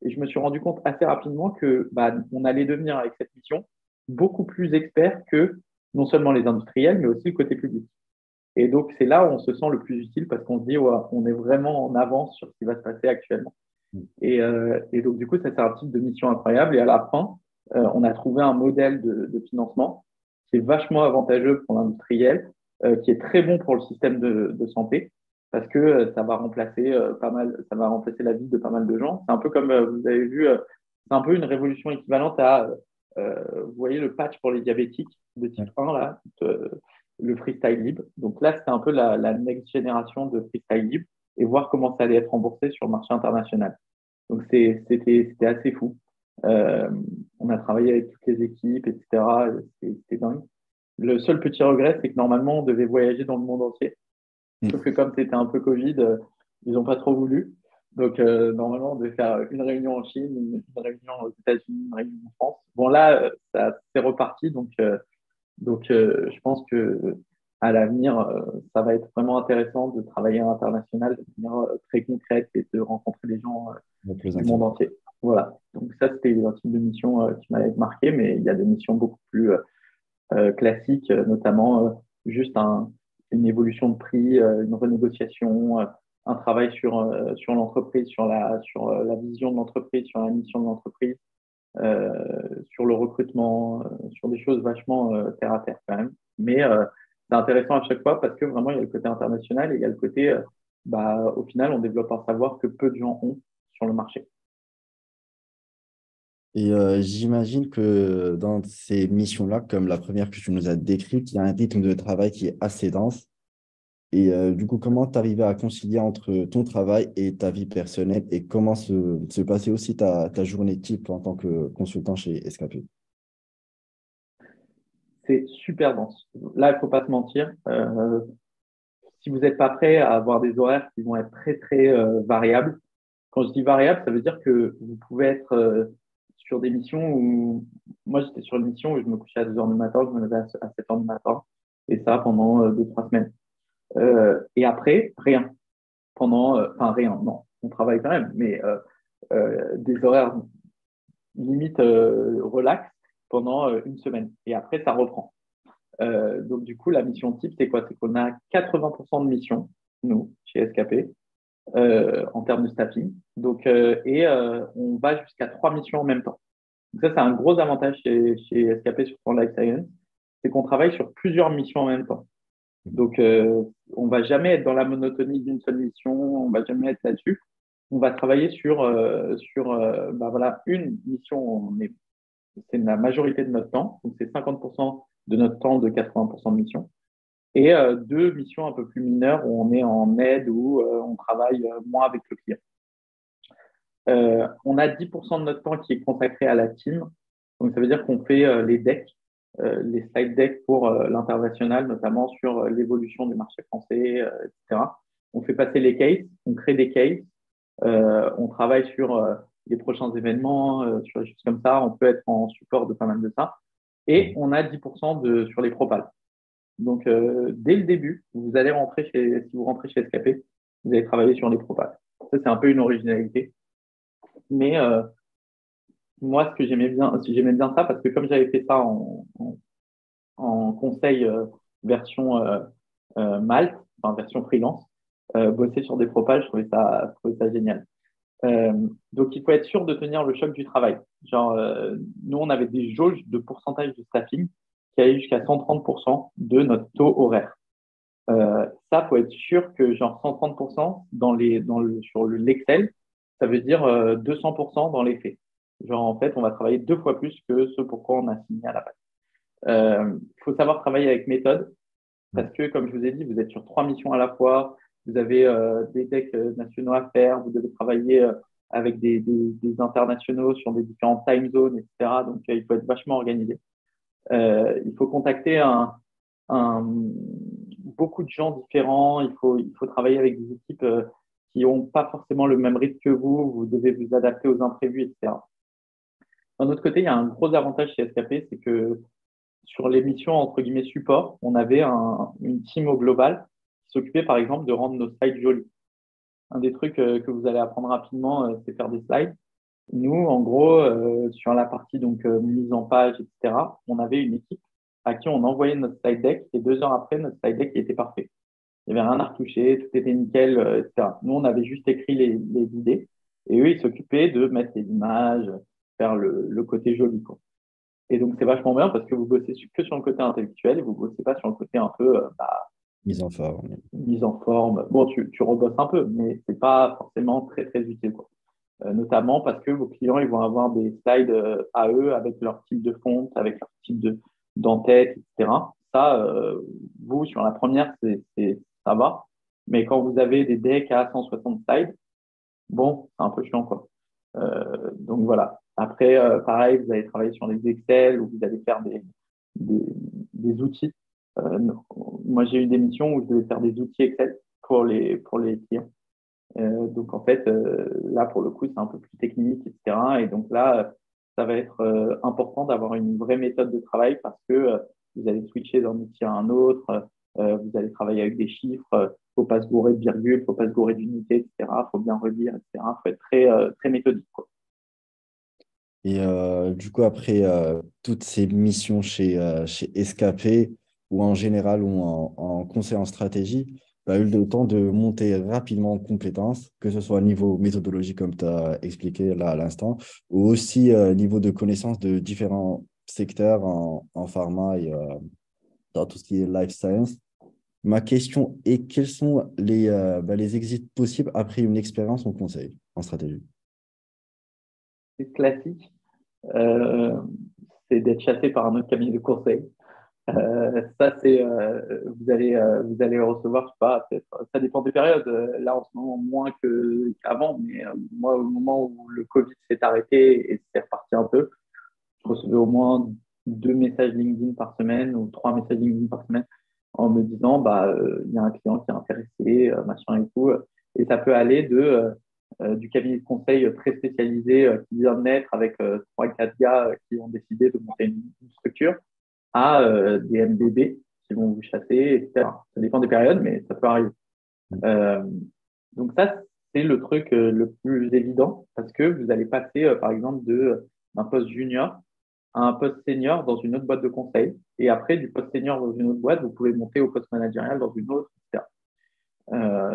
Et je me suis rendu compte assez rapidement que bah, on allait devenir avec cette mission beaucoup plus expert que non seulement les industriels, mais aussi le côté public. Et donc c'est là où on se sent le plus utile parce qu'on se dit ouais, on est vraiment en avance sur ce qui va se passer actuellement. Et donc du coup ça c'est un type de mission incroyable. Et à la fin, on a trouvé un modèle de financement qui est vachement avantageux pour l'industriel, qui est très bon pour le système de santé, parce que ça va remplacer pas mal, ça va remplacer la vie de pas mal de gens. C'est un peu comme vous avez vu, c'est un peu une révolution équivalente à, vous voyez, le patch pour les diabétiques de type 1, là, le freestyle libre. Donc là, c'est un peu la next génération de freestyle libre et voir comment ça allait être remboursé sur le marché international. Donc c'était assez fou. Euh, on a travaillé avec toutes les équipes, etc. C'était dingue. Le seul petit regret, c'est que normalement, on devait voyager dans le monde entier. Sauf que comme c'était un peu Covid, ils n'ont pas trop voulu. Donc, normalement, on devait faire une réunion en Chine, une réunion aux États-Unis, une réunion en France. Bon, là, ça c'est reparti. Donc, je pense que à l'avenir, ça va être vraiment intéressant de travailler à l'international de manière très concrète et de rencontrer des gens Le plus du monde intéressant. entier. Voilà. Donc ça, c'était un type de mission qui m'avait marqué, mais il y a des missions beaucoup plus classiques, notamment juste une évolution de prix, une renégociation, un travail sur l'entreprise, sur la vision de l'entreprise, sur la mission de l'entreprise, sur le recrutement, sur des choses vachement terre à terre quand même. Mais c'est intéressant à chaque fois parce que vraiment, il y a le côté international et il y a le côté, bah, au final, on développe un savoir que peu de gens ont sur le marché. Et j'imagine que dans ces missions-là, comme la première que tu nous as décrite, il y a un rythme de travail qui est assez dense. Et du coup, comment tu arrivais à concilier entre ton travail et ta vie personnelle et comment se passait aussi ta journée type en tant que consultant chez SKP? C'est super dense. Là, il ne faut pas se mentir. Si vous n'êtes pas prêt à avoir des horaires qui vont être très, très variables, quand je dis variable, ça veut dire que vous pouvez être sur des missions où, moi j'étais sur une mission où je me couchais à 2 heures du matin, je me levais à 7 heures du matin, et ça pendant 2, 3 semaines. Et après, rien. Enfin, rien, non, on travaille quand même, mais des horaires limite relax pendant une semaine. Et après, ça reprend. Donc, du coup, la mission type, c'est quoi? C'est qu'on a 80% de missions, nous, chez SKP, en termes de staffing. Donc, on va jusqu'à 3 missions en même temps. Donc, ça, c'est un gros avantage chez SKP sur son Life Science, c'est qu'on travaille sur plusieurs missions en même temps. Donc, on va jamais être dans la monotonie d'une seule mission, on va jamais être là-dessus. On va travailler sur bah voilà, une mission, c'est la majorité de notre temps, donc c'est 50% de notre temps de 80% de mission, et deux missions un peu plus mineures où on est en aide, où on travaille moins avec le client. On a 10% de notre temps qui est consacré à la team, donc ça veut dire qu'on fait les decks, les slide decks pour l'international, notamment sur l'évolution du marché français, etc. On fait passer les cases, on crée des cases, on travaille sur les prochains événements, sur des choses comme ça. On peut être en support de pas mal de ça. Et on a 10% sur les propals. Donc, dès le début, si vous rentrez chez SKP, vous allez travailler sur les propals. Ça, c'est un peu une originalité. Mais moi, j'aimais bien ça parce que comme j'avais fait ça en conseil version Malte, enfin version freelance, bosser sur des propals, je trouvais ça génial. Euh, donc, il faut être sûr de tenir le choc du travail. Genre, nous, on avait des jauges de pourcentage de staffing qui allaient jusqu'à 130% de notre taux horaire. Ça, faut être sûr que genre 130% sur l'Excel, ça veut dire 200% dans les faits. Genre, en fait, on va travailler 2 fois plus que ce pourquoi on a signé à la base. Il faut savoir travailler avec méthode parce que, comme je vous ai dit, vous êtes sur 3 missions à la fois, vous avez des decks nationaux à faire, vous devez travailler avec des internationaux sur des différentes time zones, etc. Donc, il faut être vachement organisé. Il faut contacter beaucoup de gens différents, il faut travailler avec des équipes qui n'ont pas forcément le même rythme que vous devez vous adapter aux imprévus, etc. D'un autre côté, il y a un gros avantage chez SKP, c'est que sur les missions entre guillemets support, on avait une team au global qui s'occupait par exemple de rendre nos slides jolis. Un des trucs que vous allez apprendre rapidement, c'est faire des slides. Nous, en gros, sur la partie donc mise en page, etc., on avait une équipe à qui on envoyait notre slide deck et 2 heures après, notre slide deck était parfait. Il n'y avait rien à retoucher, tout était nickel, etc. Nous, on avait juste écrit les idées et eux, ils s'occupaient de mettre les images, faire le côté joli, quoi. Et donc, c'est vachement bien parce que vous bossez que sur le côté intellectuel et vous bossez pas sur le côté un peu Mise en forme. mise en forme. Bon, tu rebosses un peu, mais c'est pas forcément très, très utile, quoi. Notamment parce que vos clients, ils vont avoir des slides à eux avec leur type de font, avec leur type d'en-tête, etc. Ça, vous, sur la première, ça va. Mais quand vous avez des decks à 160 slides, bon, c'est un peu chiant, quoi. Donc voilà. Après, pareil, vous allez travailler sur des Excel ou vous allez faire des, des outils. Non. Moi, j'ai eu des missions où je devais faire des outils Excel pour les clients. Donc en fait, là, pour le coup, c'est un peu plus technique, etc. Et donc là, ça va être important d'avoir une vraie méthode de travail parce que vous allez switcher d'un outil à un autre, vous allez travailler avec des chiffres, faut pas se gourer de virgule, faut pas se gourer d'unité, etc. Faut bien relire, etc. Faut être très, très méthodique, quoi. Et du coup, après toutes ces missions chez SKP ou en général ou en conseil en stratégie, tu as eu le temps de monter rapidement en compétences, que ce soit au niveau méthodologie, comme tu as expliqué là à l'instant, ou aussi niveau de connaissance de différents secteurs en pharma et dans tout ce qui est life science. Ma question est, quels sont les exits possibles après une expérience en conseil en stratégie? C'est classique, euh, c'est d'être chassé par un autre cabinet de conseil. Ça, vous allez recevoir, je sais pas, ça dépend des périodes. Là, en ce moment, moins qu'avant, mais moi, au moment où le Covid s'est arrêté et c'est reparti un peu, je recevais au moins 2 messages LinkedIn par semaine ou 3 messages LinkedIn par semaine en me disant, bah, il y a un client qui est intéressé, machin et tout. Et ça peut aller du cabinet de conseil très spécialisé qui vient de naître avec 3, 4 gars qui ont décidé de monter une structure à des MBB qui vont vous chasser, etc. Ça dépend des périodes, mais ça peut arriver. Euh, donc ça, c'est le truc le plus évident parce que vous allez passer, par exemple, d'un poste junior à un poste senior dans une autre boîte de conseil. Et après, du poste senior dans une autre boîte, vous pouvez monter au poste managérial dans une autre, etc.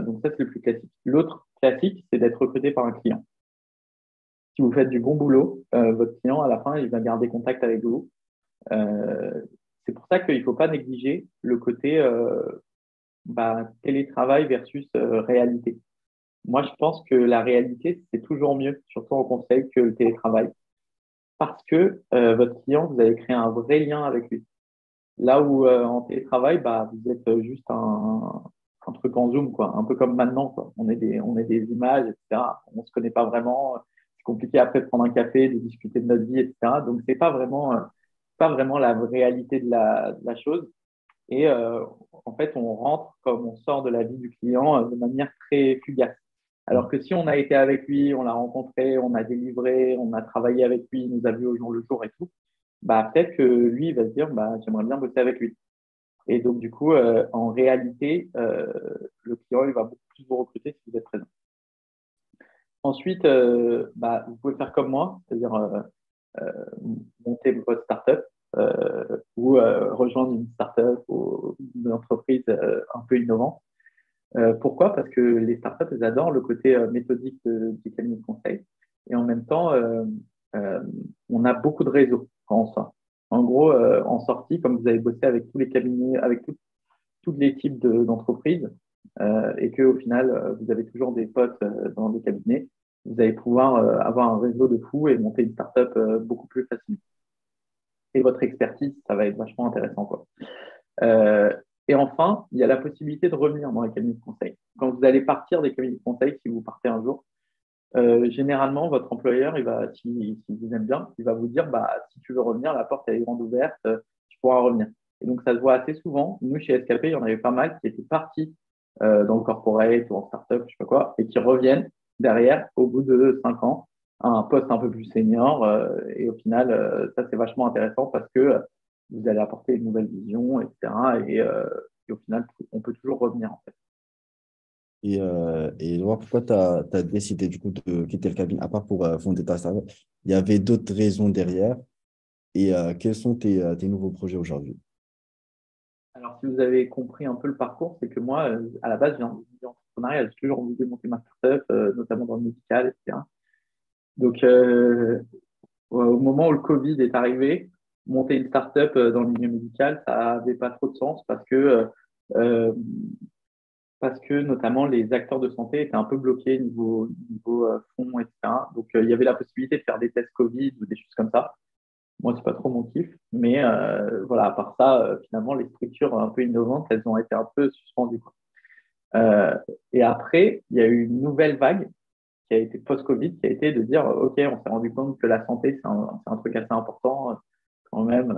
Donc ça, c'est le plus classique. L'autre classique, c'est d'être recruté par un client. Si vous faites du bon boulot, votre client, à la fin, il va garder contact avec vous. Euh, c'est pour ça qu'il ne faut pas négliger le côté télétravail versus réalité. Moi, je pense que la réalité, c'est toujours mieux, surtout en conseil, que le télétravail, parce que votre client, vous allez créer un vrai lien avec lui. Là où en télétravail, vous êtes juste un truc en Zoom, quoi, un peu comme maintenant, quoi. On est des images, etc. On ne se connaît pas vraiment. C'est compliqué après de prendre un café, de discuter de notre vie, etc. Donc, pas vraiment la réalité de la chose. Et en fait, on rentre comme on sort de la vie du client de manière très fugace. Alors que si on a été avec lui, on l'a rencontré, on a délivré, on a travaillé avec lui, il nous a vu au jour le jour et tout, peut-être que lui, il va se dire, j'aimerais bien bosser avec lui. Et donc, du coup, en réalité, le client, il va beaucoup plus vous recruter si vous êtes présent. Ensuite, vous pouvez faire comme moi, c'est-à-dire euh, monter votre startup ou rejoindre une startup ou une entreprise un peu innovante. Pourquoi? Parce que les startups, elles adorent le côté méthodique du cabinet de conseil. Et en même temps, euh, on a beaucoup de réseaux quand on sort. En gros, en sortie, comme vous avez bossé avec tous les cabinets, avec tous les types d'entreprises, et qu'au final, vous avez toujours des potes dans des cabinets, vous allez pouvoir avoir un réseau de fous et monter une startup beaucoup plus facilement. Et votre expertise, ça va être vachement intéressant, quoi. Euh, et enfin, il y a la possibilité de revenir dans les cabinets de conseil. Quand vous allez partir des cabinets de conseil, si vous partez un jour, généralement, votre employeur, s'il vous aime bien, il va vous dire, si tu veux revenir, la porte elle est grande ouverte, tu pourras revenir. Et donc, ça se voit assez souvent. Nous, chez SKP, il y en avait pas mal qui étaient partis dans le corporate ou en startup, je sais pas quoi, et qui reviennent derrière au bout de 5 ans à un poste un peu plus senior. Et au final, ça, c'est vachement intéressant parce que vous allez apporter une nouvelle vision, etc. Et au final, on peut toujours revenir, en fait. Et donc, pourquoi tu as décidé du coup de quitter le cabinet, à part pour fonder ta startup? Il y avait d'autres raisons derrière. Et quels sont tes nouveaux projets aujourd'hui? Alors, si vous avez compris un peu le parcours, c'est que moi, à la base, j'ai un milieu entrepreneurial, j'ai toujours voulu monter ma startup, notamment dans le médical, etc. Donc, au moment où le Covid est arrivé, monter une startup dans le milieu médical, ça n'avait pas trop de sens euh, parce que notamment les acteurs de santé étaient un peu bloqués niveau fonds, etc. Donc, il y avait la possibilité de faire des tests Covid ou des choses comme ça. Moi, c'est pas trop mon kiff, mais voilà, à part ça, finalement, les structures un peu innovantes, elles ont été un peu suspendues, quoi. Euh, et après, il y a eu une nouvelle vague qui a été post-Covid, qui a été de dire, OK, on s'est rendu compte que la santé, c'est un truc assez important quand même.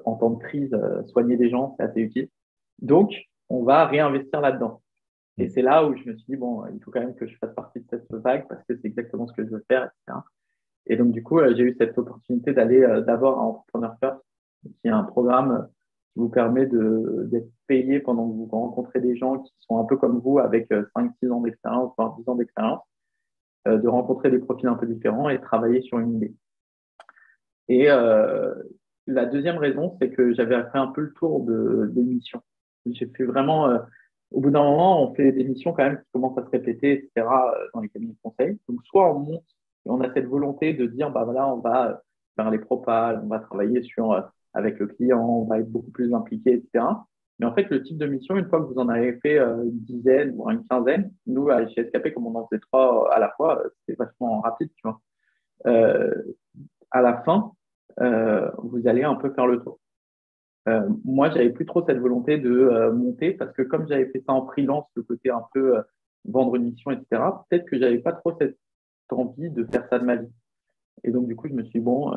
En temps de crise, soigner des gens, c'est assez utile. Donc, on va réinvestir là-dedans. Et c'est là où je me suis dit, bon, il faut quand même que je fasse partie de cette vague parce que c'est exactement ce que je veux faire, etc. Et donc, du coup, j'ai eu cette opportunité d'aller d'abord à Entrepreneur First, qui est un programme qui vous permet d'être payé pendant que vous rencontrez des gens qui sont un peu comme vous, avec 5-6 ans d'expérience, voire 10 ans d'expérience, de rencontrer des profils un peu différents et travailler sur une idée. Et la deuxième raison, c'est que j'avais fait un peu le tour des missions. J'ai fait vraiment, au bout d'un moment, on fait des missions quand même qui commencent à se répéter, etc., dans les cabinets de conseil. Donc, soit on monte et on a cette volonté de dire, voilà, on va faire les propals, on va travailler avec le client, on va être beaucoup plus impliqué, etc. Mais en fait, le type de mission, une fois que vous en avez fait une dizaine, voire une quinzaine, nous, chez SKP, comme on en faisait trois à la fois, c'est vachement rapide, tu vois. Euh, à la fin, vous allez un peu faire le tour. Moi, j'avais plus trop cette volonté de monter parce que comme j'avais fait ça en freelance, le côté un peu vendre une mission, etc., peut-être que j'avais pas trop cette envie de faire ça de ma vie. Et donc, du coup, je me suis dit, bon,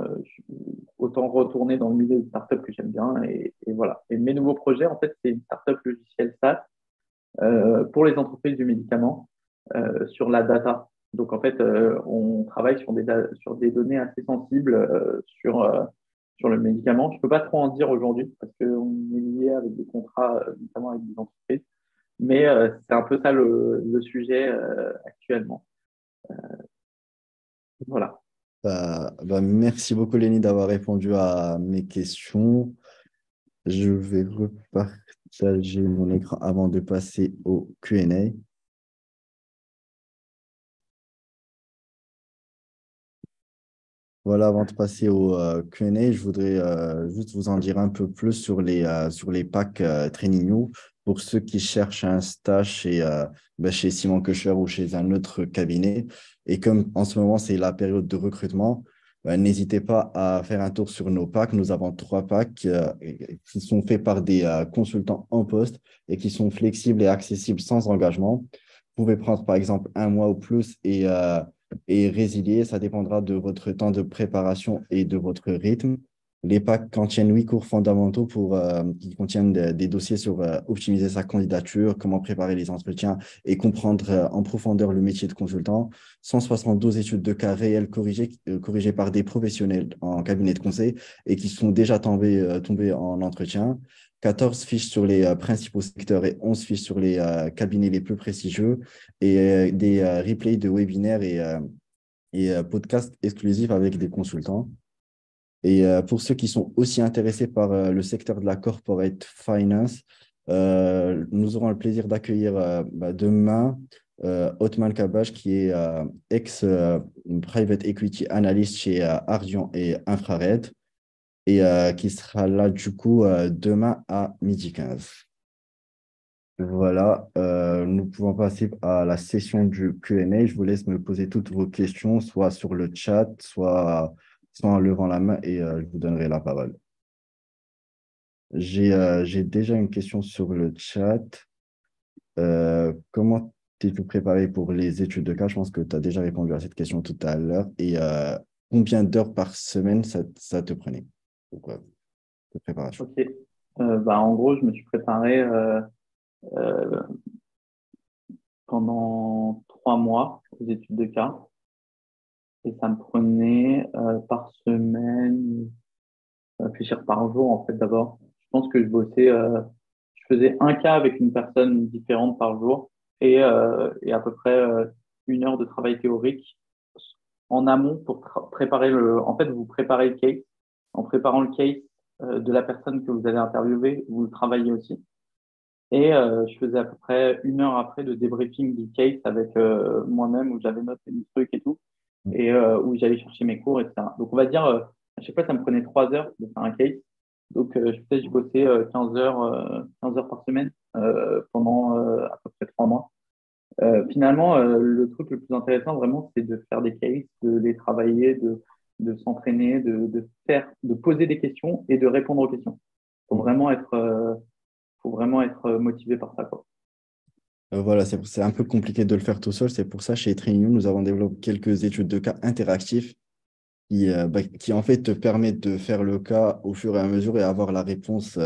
autant retourner dans le milieu de startup que j'aime bien. Et voilà. Et mes nouveaux projets, en fait, c'est une startup logicielle SaaS pour les entreprises du médicament sur la data. Donc, en fait, on travaille sur des données assez sensibles sur le médicament. Je ne peux pas trop en dire aujourd'hui parce qu'on est lié avec des contrats, notamment avec des entreprises. Mais c'est un peu ça le sujet actuellement. Voilà. Merci beaucoup, Lenny, d'avoir répondu à mes questions. Je vais repartager mon écran avant de passer au Q&A. Voilà, avant de passer au Q&A, je voudrais juste vous en dire un peu plus sur les packs Training You pour ceux qui cherchent un stage chez Simon Kocher ou chez un autre cabinet. Et comme en ce moment, c'est la période de recrutement, n'hésitez pas à faire un tour sur nos packs. Nous avons 3 packs qui sont faits par des consultants en poste et qui sont flexibles et accessibles sans engagement. Vous pouvez prendre par exemple un mois ou plus et résilier. Ça dépendra de votre temps de préparation et de votre rythme. Les packs contiennent 8 cours fondamentaux qui contiennent des dossiers sur optimiser sa candidature, comment préparer les entretiens et comprendre en profondeur le métier de consultant. 172 études de cas réelles corrigées par des professionnels en cabinet de conseil et qui sont déjà tombés en entretien. 14 fiches sur les principaux secteurs et 11 fiches sur les cabinets les plus prestigieux et des replays de webinaires et podcasts exclusifs avec des consultants. Et pour ceux qui sont aussi intéressés par le secteur de la corporate finance, nous aurons le plaisir d'accueillir demain Othman Kabash, qui est ex-private equity analyst chez Ardian et Infrared, et qui sera là du coup demain à 12h15. Voilà, nous pouvons passer à la session du Q&A. Je vous laisse me poser toutes vos questions, soit sur le chat, soit en levant la main et je vous donnerai la parole. J'ai déjà une question sur le chat. Comment t'es-tu préparé pour les études de cas? Je pense que tu as déjà répondu à cette question tout à l'heure. Et combien d'heures par semaine ça te prenait? Pourquoi de préparation? Ok. En gros, je me suis préparé euh, pendant 3 mois aux études de cas et ça me prenait par semaine, réfléchir par jour en fait d'abord. Je pense que je faisais un cas avec une personne différente par jour et à peu près 1 heure de travail théorique en amont pour préparer En fait, vous préparez le case. En préparant le case de la personne que vous allez interviewer, vous le travaillez aussi. Et je faisais à peu près 1 heure après de débriefing du case avec moi-même où j'avais noté des trucs et tout, et où j'allais chercher mes cours, etc. Donc, on va dire, à chaque fois, ça me prenait 3 heures de faire un case. Donc, je bossais 15 heures par semaine pendant à peu près 3 mois. Finalement, le truc le plus intéressant, vraiment, c'est de faire des cases, de les travailler, de s'entraîner, de poser des questions et de répondre aux questions. Faut vraiment être motivé par ça, quoi. Voilà, c'est un peu compliqué de le faire tout seul. C'est pour ça, chez Trainium, nous avons développé quelques études de cas interactifs qui en fait te permettent de faire le cas au fur et à mesure et avoir une réponse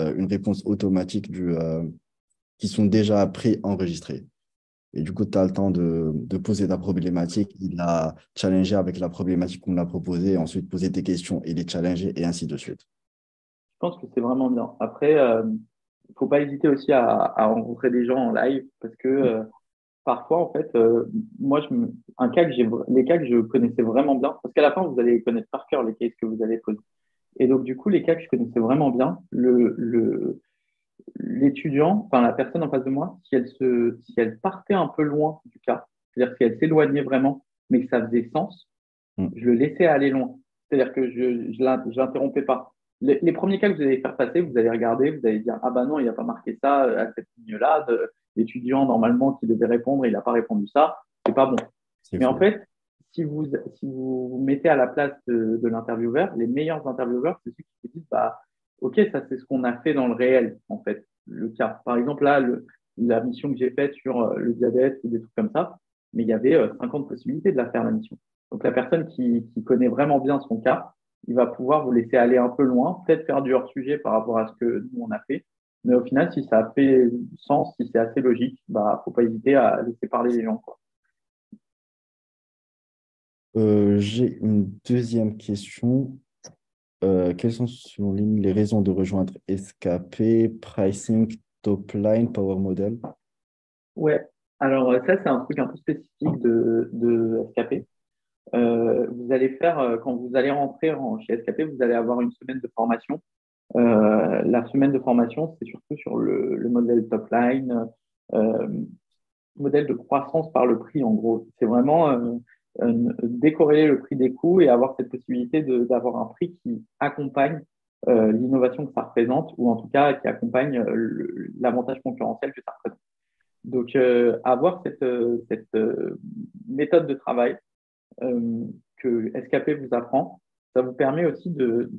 automatique qui sont déjà pré-enregistrées. Et du coup, tu as le temps de poser ta problématique, de la challenger avec la problématique qu'on a proposée, et ensuite poser tes questions et les challenger, et ainsi de suite. Je pense que c'est vraiment bien. Après, il faut pas hésiter aussi à rencontrer des gens en live parce que parfois, en fait, moi, les cas que je connaissais vraiment bien, parce qu'à la fin, vous allez connaître par cœur les cases que vous allez poser. Et donc, du coup, les cas que je connaissais vraiment bien, l'étudiant, enfin la personne en face de moi, si elle partait un peu loin du cas, c'est-à-dire si elle s'éloignait vraiment, mais que ça faisait sens, Mm. je le laissais aller loin. C'est-à-dire que je l'interrompais pas. Les premiers cas que vous allez faire passer, vous allez regarder, vous allez dire, ah bah non, il n'y a pas marqué ça à cette ligne-là. L'étudiant, normalement, qui devait répondre, il n'a pas répondu ça. C'est pas bon. C'est Mais en faux. fait, si vous vous mettez à la place de l'intervieweur, les meilleurs intervieweurs, c'est ceux qui se disent, bah, OK, ça, c'est ce qu'on a fait dans le réel, en fait, le cas. Par exemple, là, la mission que j'ai faite sur le diabète ou des trucs comme ça, mais il y avait 50 possibilités de la faire, la mission. Donc, la personne qui connaît vraiment bien son cas, il va pouvoir vous laisser aller un peu loin, peut-être faire du hors-sujet par rapport à ce que nous, on a fait. Mais au final, si ça fait sens, si c'est assez logique, bah, faut pas hésiter à laisser parler les gens, quoi. J'ai une deuxième question. quelles sont selon les raisons de rejoindre SKP, pricing, top line, power model? Ouais, alors ça, c'est un truc un peu spécifique de SKP. Vous allez faire, quand vous allez rentrer chez SKP, vous allez avoir une semaine de formation. La semaine de formation, c'est surtout sur le modèle top line, euh, modèle de croissance par le prix, en gros. C'est vraiment décorréler le prix des coûts et avoir cette possibilité d'avoir un prix qui accompagne l'innovation que ça représente, ou en tout cas qui accompagne l'avantage concurrentiel que ça représente. Donc, avoir cette méthode de travail que SKP vous apprend, ça vous permet aussi de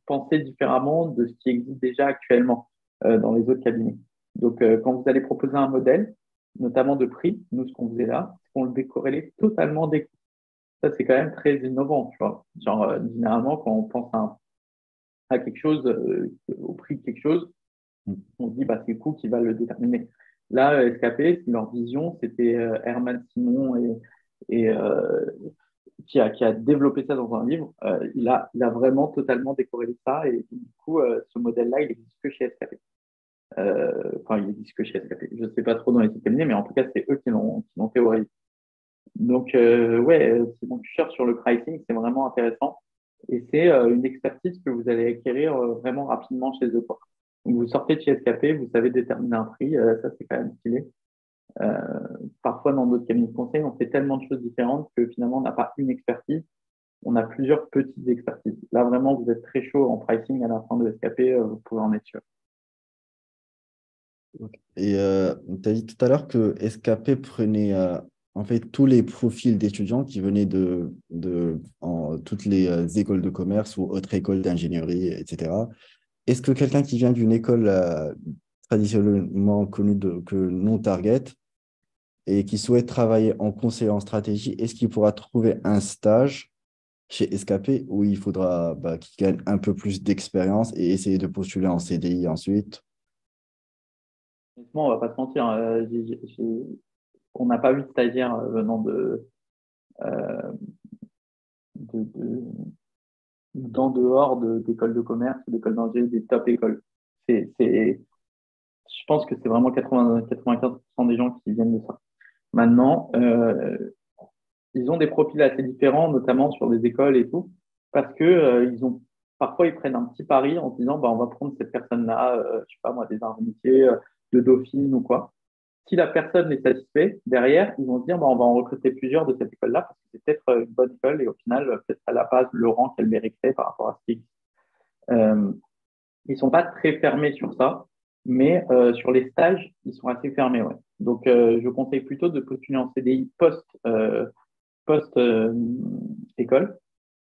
penser différemment de ce qui existe déjà actuellement dans les autres cabinets. Donc, quand vous allez proposer un modèle, notamment de prix, nous, ce qu'on faisait là, c'est qu'on le décorrélait totalement des coûts. Ça, c'est quand même très innovant, tu vois. Genre, généralement, quand on pense à quelque chose, au prix de quelque chose, on se dit, bah, c'est le coût qui va le déterminer. Là, SKP, leur vision, c'était Herman Simon et qui a développé ça dans un livre. Il a vraiment totalement décorrélé ça et du coup, ce modèle-là, il existe que chez SKP. Enfin, il existe que chez SKP. Je ne sais pas trop dans les autres cabinets, mais en tout cas, c'est eux qui l'ont théorisé. Donc, ouais, si tu cherches sur le pricing, c'est vraiment intéressant. Et c'est une expertise que vous allez acquérir vraiment rapidement chez eux, quoi. Donc, vous sortez de chez SKP, vous savez déterminer un prix, ça c'est quand même stylé. Euh, Parfois, dans d'autres cabinets de conseil, on fait tellement de choses différentes que finalement, on n'a pas une expertise, on a plusieurs petites expertises. Là, vraiment, vous êtes très chaud en pricing à la fin de SKP, vous pouvez en être sûr. Ok. Et tu as dit tout à l'heure que SKP prenait en fait tous les profils d'étudiants qui venaient de toutes les écoles de commerce ou autres écoles d'ingénierie, etc. Est-ce que quelqu'un qui vient d'une école traditionnellement connue que non target et qui souhaite travailler en conseil en stratégie, est-ce qu'il pourra trouver un stage chez SKP où il faudra qu'il gagne un peu plus d'expérience et essayer de postuler en CDI ensuite? Honnêtement, on va pas se mentir, on n'a pas eu de stagiaire venant euh, de, d'en dehors d'écoles de commerce ou d'écoles d'ingénierie, des top écoles. Je pense que c'est vraiment 95% des gens qui viennent de ça. Maintenant, ils ont des profils assez différents, notamment sur des écoles et tout, parce que parfois ils prennent un petit pari en se disant, bah, on va prendre cette personne-là, je sais pas moi, des arts métiers, de Dauphine ou quoi. Si la personne est satisfaite, derrière, ils vont se dire, bah, on va en recruter plusieurs de cette école-là, parce que c'est peut-être une bonne école et au final, peut-être elle n'a pas le rang qu'elle mériterait par rapport à ce qui existe. Euh, Ils sont pas très fermés sur ça, mais sur les stages, ils sont assez fermés, ouais. Donc, je conseille plutôt de postuler en CDI post école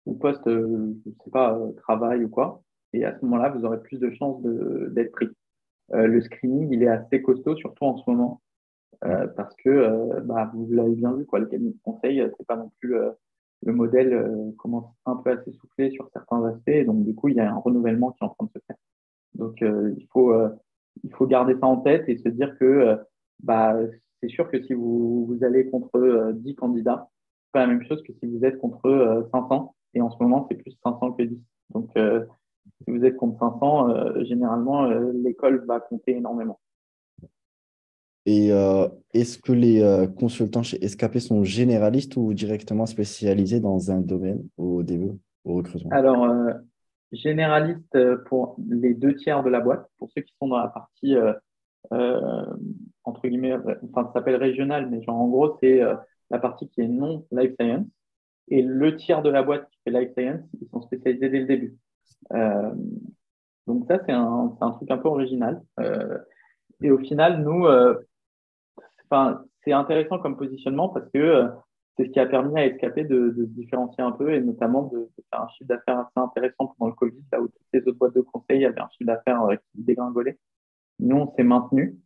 ou post, je sais pas, travail ou quoi. Et à ce moment-là, vous aurez plus de chances d'être pris. Le screening, il est assez costaud, surtout en ce moment, parce que bah, vous l'avez bien vu, quoi, le cabinet de conseil, c'est pas non plus le modèle commence un peu à s'essouffler sur certains aspects, et donc du coup, il y a un renouvellement qui est en train de se faire. Donc, il faut garder ça en tête et se dire que bah, c'est sûr que si vous allez contre 10 candidats, c'est pas la même chose que si vous êtes contre 500. Et en ce moment, c'est plus 500 que 10. Donc, si vous êtes contre 500, généralement, l'école va compter énormément. Et est-ce que les consultants chez SKP sont généralistes ou directement spécialisés dans un domaine au début, au recrutement? Alors, généraliste pour les deux tiers de la boîte, pour ceux qui sont dans la partie euh, entre guillemets, enfin, ça s'appelle régional, mais genre, en gros, c'est la partie qui est non life science. Et le tiers de la boîte qui fait life science, ils sont spécialisés dès le début. Euh, donc ça, c'est un truc un peu original. Et au final, nous, enfin, c'est intéressant comme positionnement parce que c'est ce qui a permis à SKP de se différencier un peu et notamment de faire un chiffre d'affaires assez intéressant pendant le Covid, là où toutes les autres boîtes de conseil avaient un chiffre d'affaires qui dégringolait. Nous, on s'est maintenu,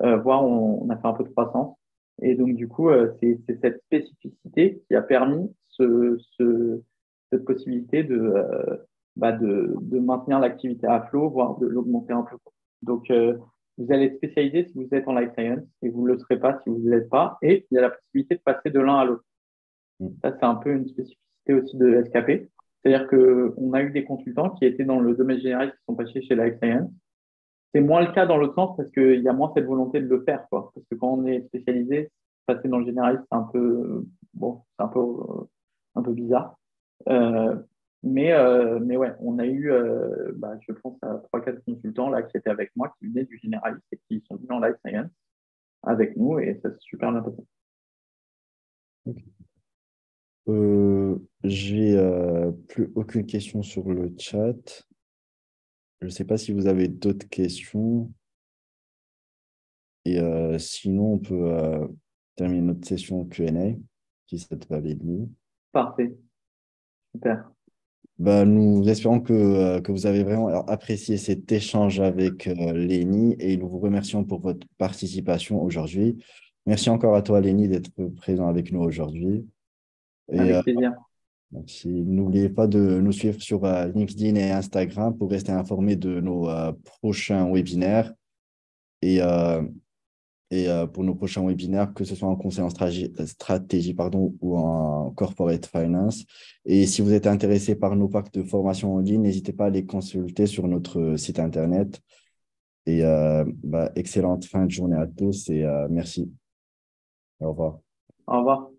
voire on a fait un peu de croissance. Et donc, du coup, c'est cette spécificité qui a permis cette possibilité de maintenir l'activité à flot, voire de l'augmenter un peu. Donc, vous allez être spécialisé si vous êtes en life science et vous ne le serez pas si vous ne l'êtes pas. Et il y a la possibilité de passer de l'un à l'autre. Mm. Ça, c'est un peu une spécificité aussi de SKP. C'est-à-dire qu'on a eu des consultants qui étaient dans le domaine généraliste qui sont passés chez Life Science. C'est moins le cas dans l'autre sens parce qu'il y a moins cette volonté de le faire, quoi. Parce que quand on est spécialisé, passer dans le généraliste, c'est un peu, bon, c'est un peu bizarre. Euh, mais ouais, on a eu, je pense à trois, quatre consultants là qui étaient avec moi, qui venaient du généraliste et qui sont venus en life science avec nous et ça s'est super bien passé. J'ai plus aucune question sur le chat. Je ne sais pas si vous avez d'autres questions. Et sinon, on peut terminer notre session Q&A, si ça te va, Lénie. Parfait, super. Bah, nous espérons que vous avez vraiment apprécié cet échange avec Lénie et nous vous remercions pour votre participation aujourd'hui. Merci encore à toi, Lénie, d'être présent avec nous aujourd'hui. Et Avec plaisir. merci. N'oubliez pas de nous suivre sur LinkedIn et Instagram pour rester informé de nos prochains webinaires. Et pour nos prochains webinaires, que ce soit en conseil en stratégie pardon, ou en corporate finance. Et si vous êtes intéressé par nos packs de formation en ligne, n'hésitez pas à les consulter sur notre site Internet. Et excellente fin de journée à tous et merci. Au revoir. Au revoir.